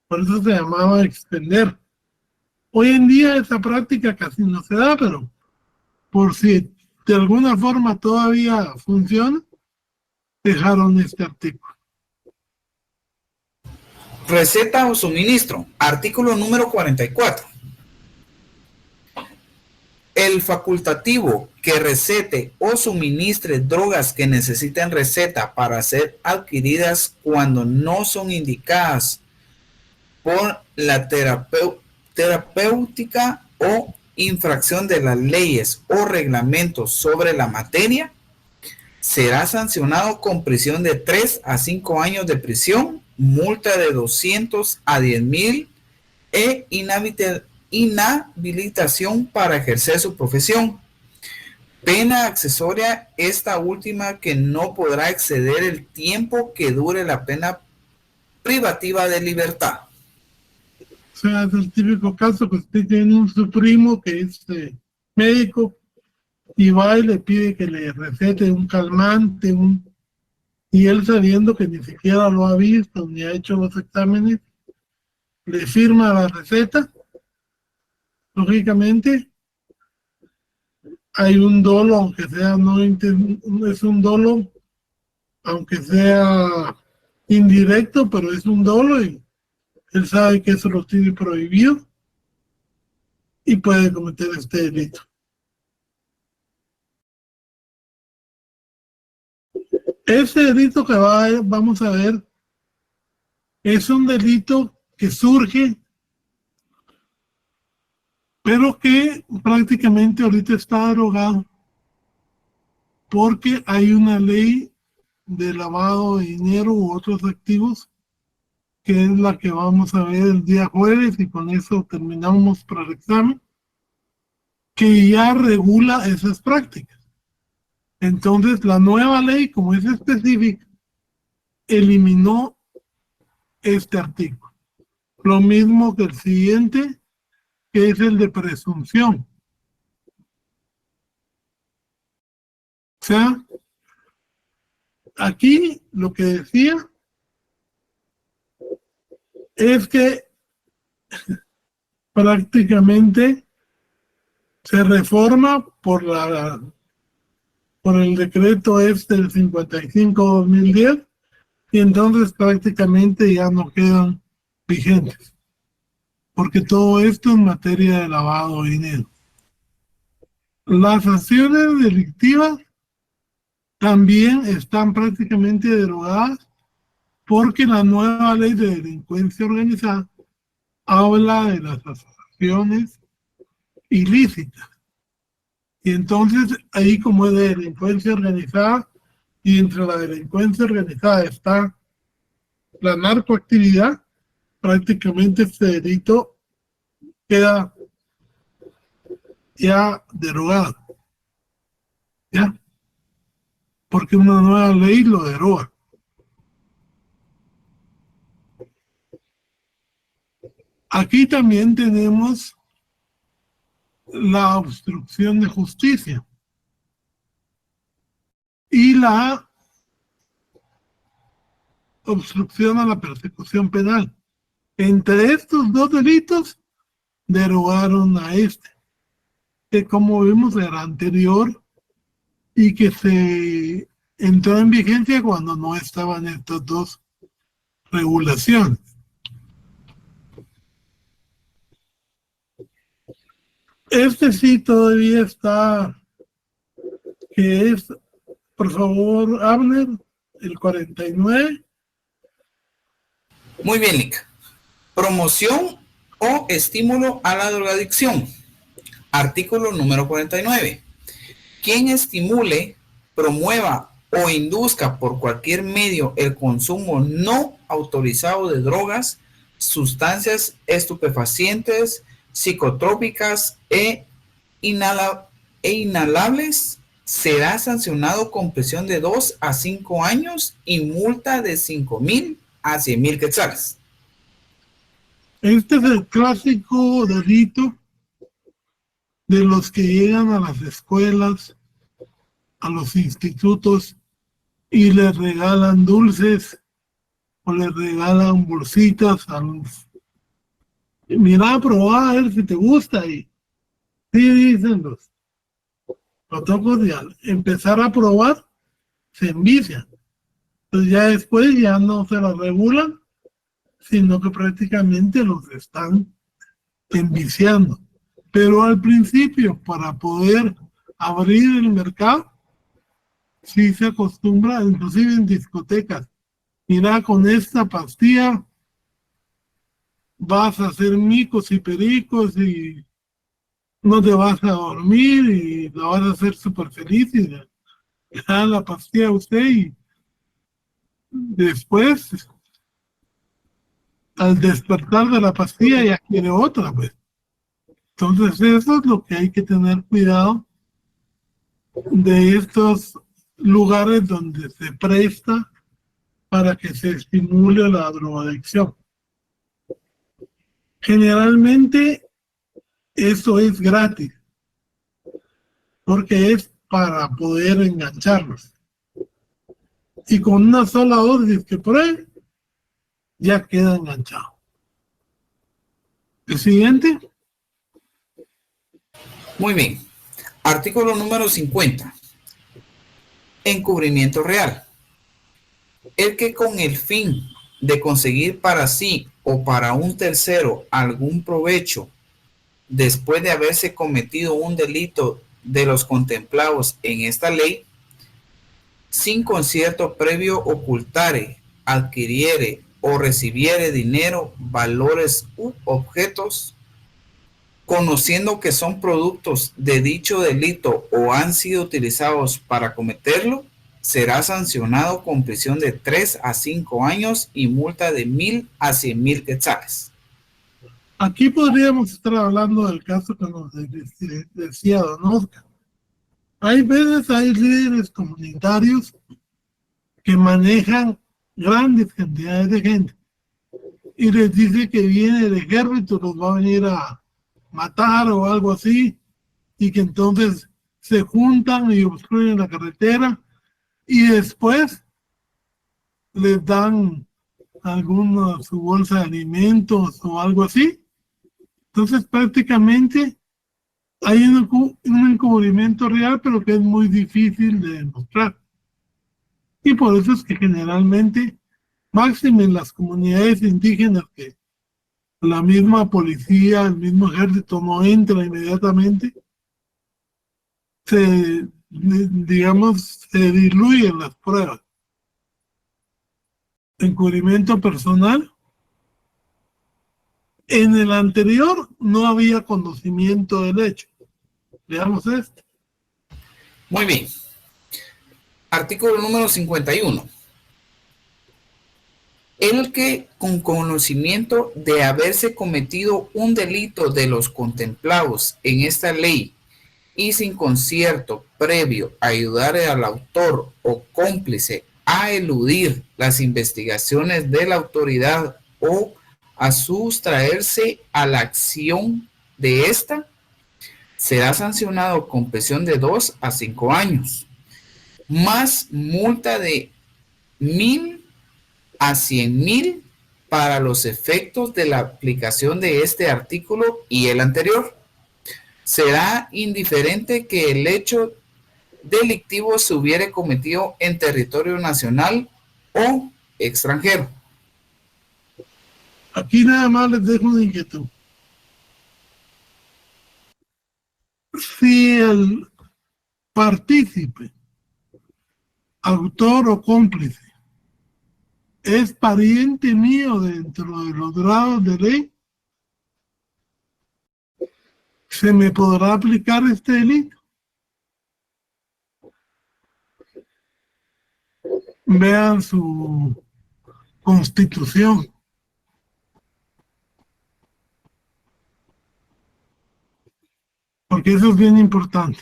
Por eso se llamaba extender. Hoy en día esa práctica casi no se da, pero por si de alguna forma todavía funciona, dejaron este artículo. Receta o suministro. Artículo número 44. El facultativo que recete o suministre drogas que necesiten receta para ser adquiridas cuando no son indicadas por la terapéutica o infracción de las leyes o reglamentos sobre la materia, será sancionado con prisión de 3 a 5 años de prisión, multa de 200 a 10,000 e inhabilitación para ejercer su profesión. Pena accesoria, esta última que no podrá exceder el tiempo que dure la pena privativa de libertad. O sea, es el típico caso que usted tiene su primo que es médico y va y le pide que le recete un calmante, y él sabiendo que ni siquiera lo ha visto ni ha hecho los exámenes, le firma la receta. Lógicamente, hay un dolo, aunque sea no es un dolo, aunque sea indirecto, pero es un dolo y él sabe que eso lo tiene prohibido y puede cometer este delito. Ese delito que vamos a ver es un delito que surge, pero que prácticamente ahorita está derogado porque hay una ley de lavado de dinero u otros activos que es la que vamos a ver el día jueves, y con eso terminamos para el examen, que ya regula esas prácticas. Entonces, la nueva ley, como es específica, eliminó este artículo. Lo mismo que el siguiente, que es el de presunción. O sea, aquí lo que decía es que prácticamente se reforma por el decreto del 55/2010, y entonces prácticamente ya no quedan vigentes, porque todo esto es materia de lavado de dinero. Las acciones delictivas también están prácticamente derogadas porque la nueva ley de delincuencia organizada habla de las asociaciones ilícitas. Y entonces ahí, como es de delincuencia organizada, y entre la delincuencia organizada está la narcoactividad, prácticamente este delito queda ya derogado. ¿Ya? Porque una nueva ley lo deroga. Aquí también tenemos la obstrucción de justicia y la obstrucción a la persecución penal. Entre estos dos delitos derogaron a este, que como vimos era anterior y que se entró en vigencia cuando no estaban estas dos regulaciones. Este sí todavía está, que es, por favor, Abner, el 49. Muy bien, Lick. Promoción o estímulo a la drogadicción. Artículo número 49. Quien estimule, promueva o induzca por cualquier medio el consumo no autorizado de drogas, sustancias estupefacientes, psicotrópicas e inhalables, será sancionado con prisión de 2 a 5 años y multa de 5,000 a 100,000 quetzales. Este es el clásico delito de los que llegan a las escuelas, a los institutos y les regalan dulces o les regalan bolsitas a los... Mira, probá a ver si te gusta y sí, dicen los protocolos y al empezar a probar se envician. Entonces ya después ya no se los regulan, sino que prácticamente los están enviciando. Pero al principio, para poder abrir el mercado, sí se acostumbra, inclusive en discotecas, mira, con esta pastilla vas a hacer micos y pericos y no te vas a dormir y la vas a hacer súper feliz y le da la pastilla a usted y después, al despertar de la pastilla, ya quiere otra, pues. Entonces eso es lo que hay que tener cuidado de estos lugares donde se presta para que se estimule la drogadicción. Generalmente eso es gratis, porque es para poder engancharlos. Y con una sola dosis que pruebe, ya queda enganchado. El siguiente. Muy bien. Artículo número 50. Encubrimiento real. El que con el fin de conseguir para sí o para un tercero algún provecho después de haberse cometido un delito de los contemplados en esta ley, sin concierto previo ocultare, adquiriere o recibiere dinero, valores u objetos, conociendo que son productos de dicho delito o han sido utilizados para cometerlo, será sancionado con prisión de 3 a 5 años y multa de 1,000 a 100,000 quetzales. Aquí podríamos estar hablando del caso que nos decía don Oscar. Hay veces hay líderes comunitarios que manejan grandes cantidades de gente y les dice que viene el ejército, los va a venir a matar o algo así, y que entonces se juntan y obstruyen la carretera y después les dan alguna su bolsa de alimentos o algo así. Entonces prácticamente hay un encubrimiento real, pero que es muy difícil de demostrar. Y por eso es que generalmente, máximo en las comunidades indígenas, que la misma policía, el mismo ejército no entra inmediatamente, digamos, se diluyen las pruebas. Encubrimiento personal. En el anterior no había conocimiento del hecho. Veamos esto. Muy bien. Artículo número 51. El que con conocimiento de haberse cometido un delito de los contemplados en esta ley y sin concierto previo ayudar al autor o cómplice a eludir las investigaciones de la autoridad o a sustraerse a la acción de esta, será sancionado con prisión de 2 a 5 años, más multa de 1,000 a 100,000 para los efectos de la aplicación de este artículo y el anterior. Será indiferente que el hecho delictivo se hubiere cometido en territorio nacional o extranjero. Aquí nada más les dejo una inquietud. Si el partícipe, autor o cómplice es pariente mío dentro de los grados de ley, ¿se me podrá aplicar este delito? Vean su constitución. Porque eso es bien importante.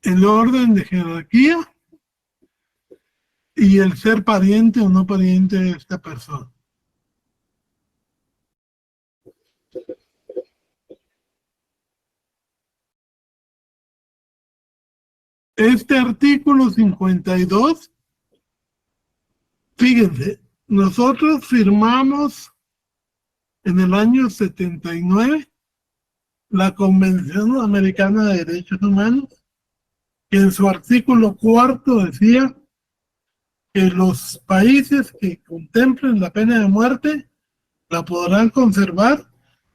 El orden de jerarquía y el ser pariente o no pariente de esta persona. Este artículo 52, fíjense, nosotros firmamos en el año 79 la Convención Americana de Derechos Humanos, que en su artículo 4 decía que los países que contemplen la pena de muerte la podrán conservar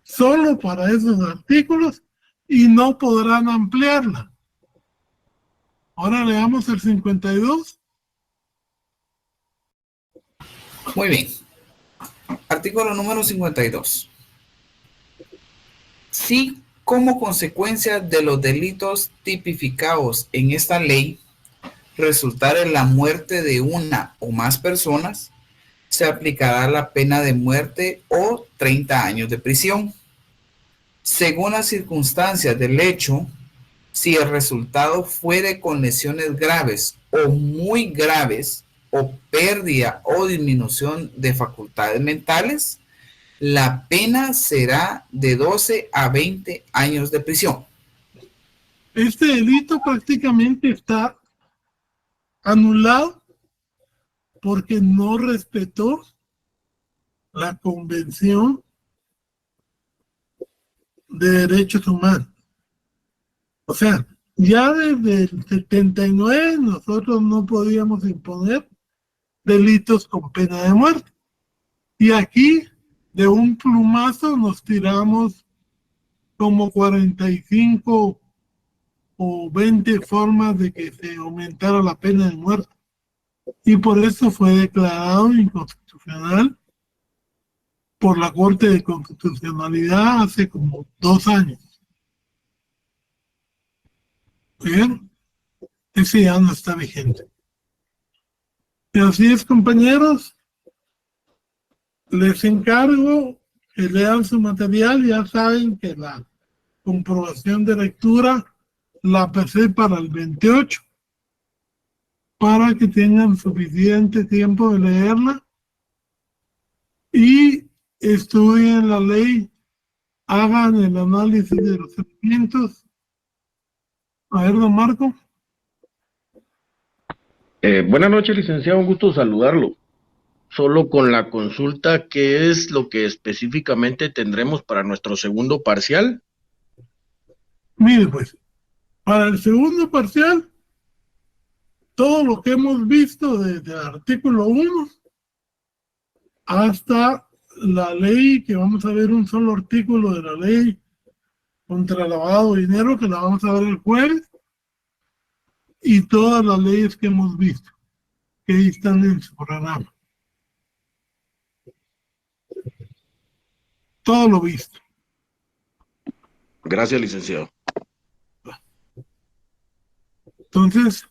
solo para esos artículos y no podrán ampliarla. Ahora leamos el 52. Muy bien. Artículo número 52. Si como consecuencia de los delitos tipificados en esta ley resultare la muerte de una o más personas, se aplicará la pena de muerte o 30 años de prisión. Según las circunstancias del hecho, si el resultado fuere con lesiones graves o muy graves o pérdida o disminución de facultades mentales, la pena será de 12 a 20 años de prisión. Este delito prácticamente está anulado porque no respetó la Convención de Derechos Humanos. O sea, ya desde el 79 nosotros no podíamos imponer delitos con pena de muerte. Y aquí, de un plumazo, nos tiramos como 45 o 20 formas de que se aumentara la pena de muerte. Y por eso fue declarado inconstitucional por la Corte de Constitucionalidad hace como 2 años. Bien, ese ya no está vigente. Y así es, compañeros. Les encargo que lean su material. Ya saben que la comprobación de lectura la pasé para el 28, para que tengan suficiente tiempo de leerla y estudien la ley, hagan el análisis de los elementos. A ver, don Marco. Buenas noches, licenciado, un gusto saludarlo. Solo con la consulta, ¿qué es lo que específicamente tendremos para nuestro segundo parcial? Mire, pues, para el segundo parcial, todo lo que hemos visto desde el artículo 1 hasta la ley, que vamos a ver un solo artículo de la ley contra el lavado de dinero, que la vamos a ver el jueves, y todas las leyes que hemos visto, que ahí están en su programa. Todo lo visto. Gracias, licenciado. Entonces,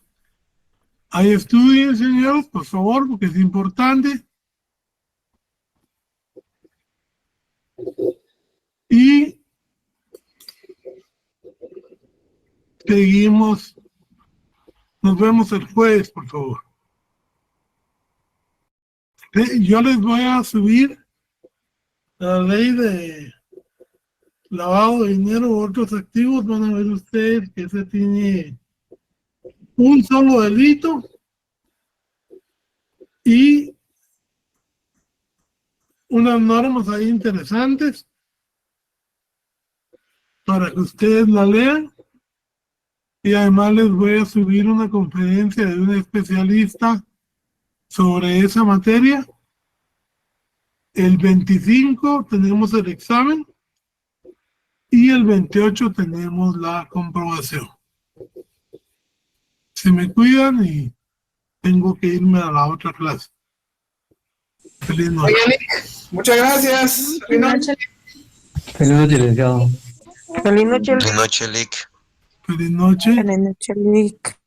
ahí estudien, señores, por favor, porque es importante. Y seguimos. Nos vemos el jueves, por favor. Yo les voy a subir la ley de lavado de dinero u otros activos. Van a ver ustedes que ese tiene un solo delito y unas normas ahí interesantes para que ustedes la lean. Y además les voy a subir una conferencia de un especialista sobre esa materia. El 25 tenemos el examen y el 28 tenemos la comprobación. Se me cuidan y tengo que irme a la otra clase. Feliz noche. Muchas gracias. Feliz noche. Feliz noche, licenciado. Feliz noche. Feliz noche, Lick. Feliz noche. Feliz noche, Lick.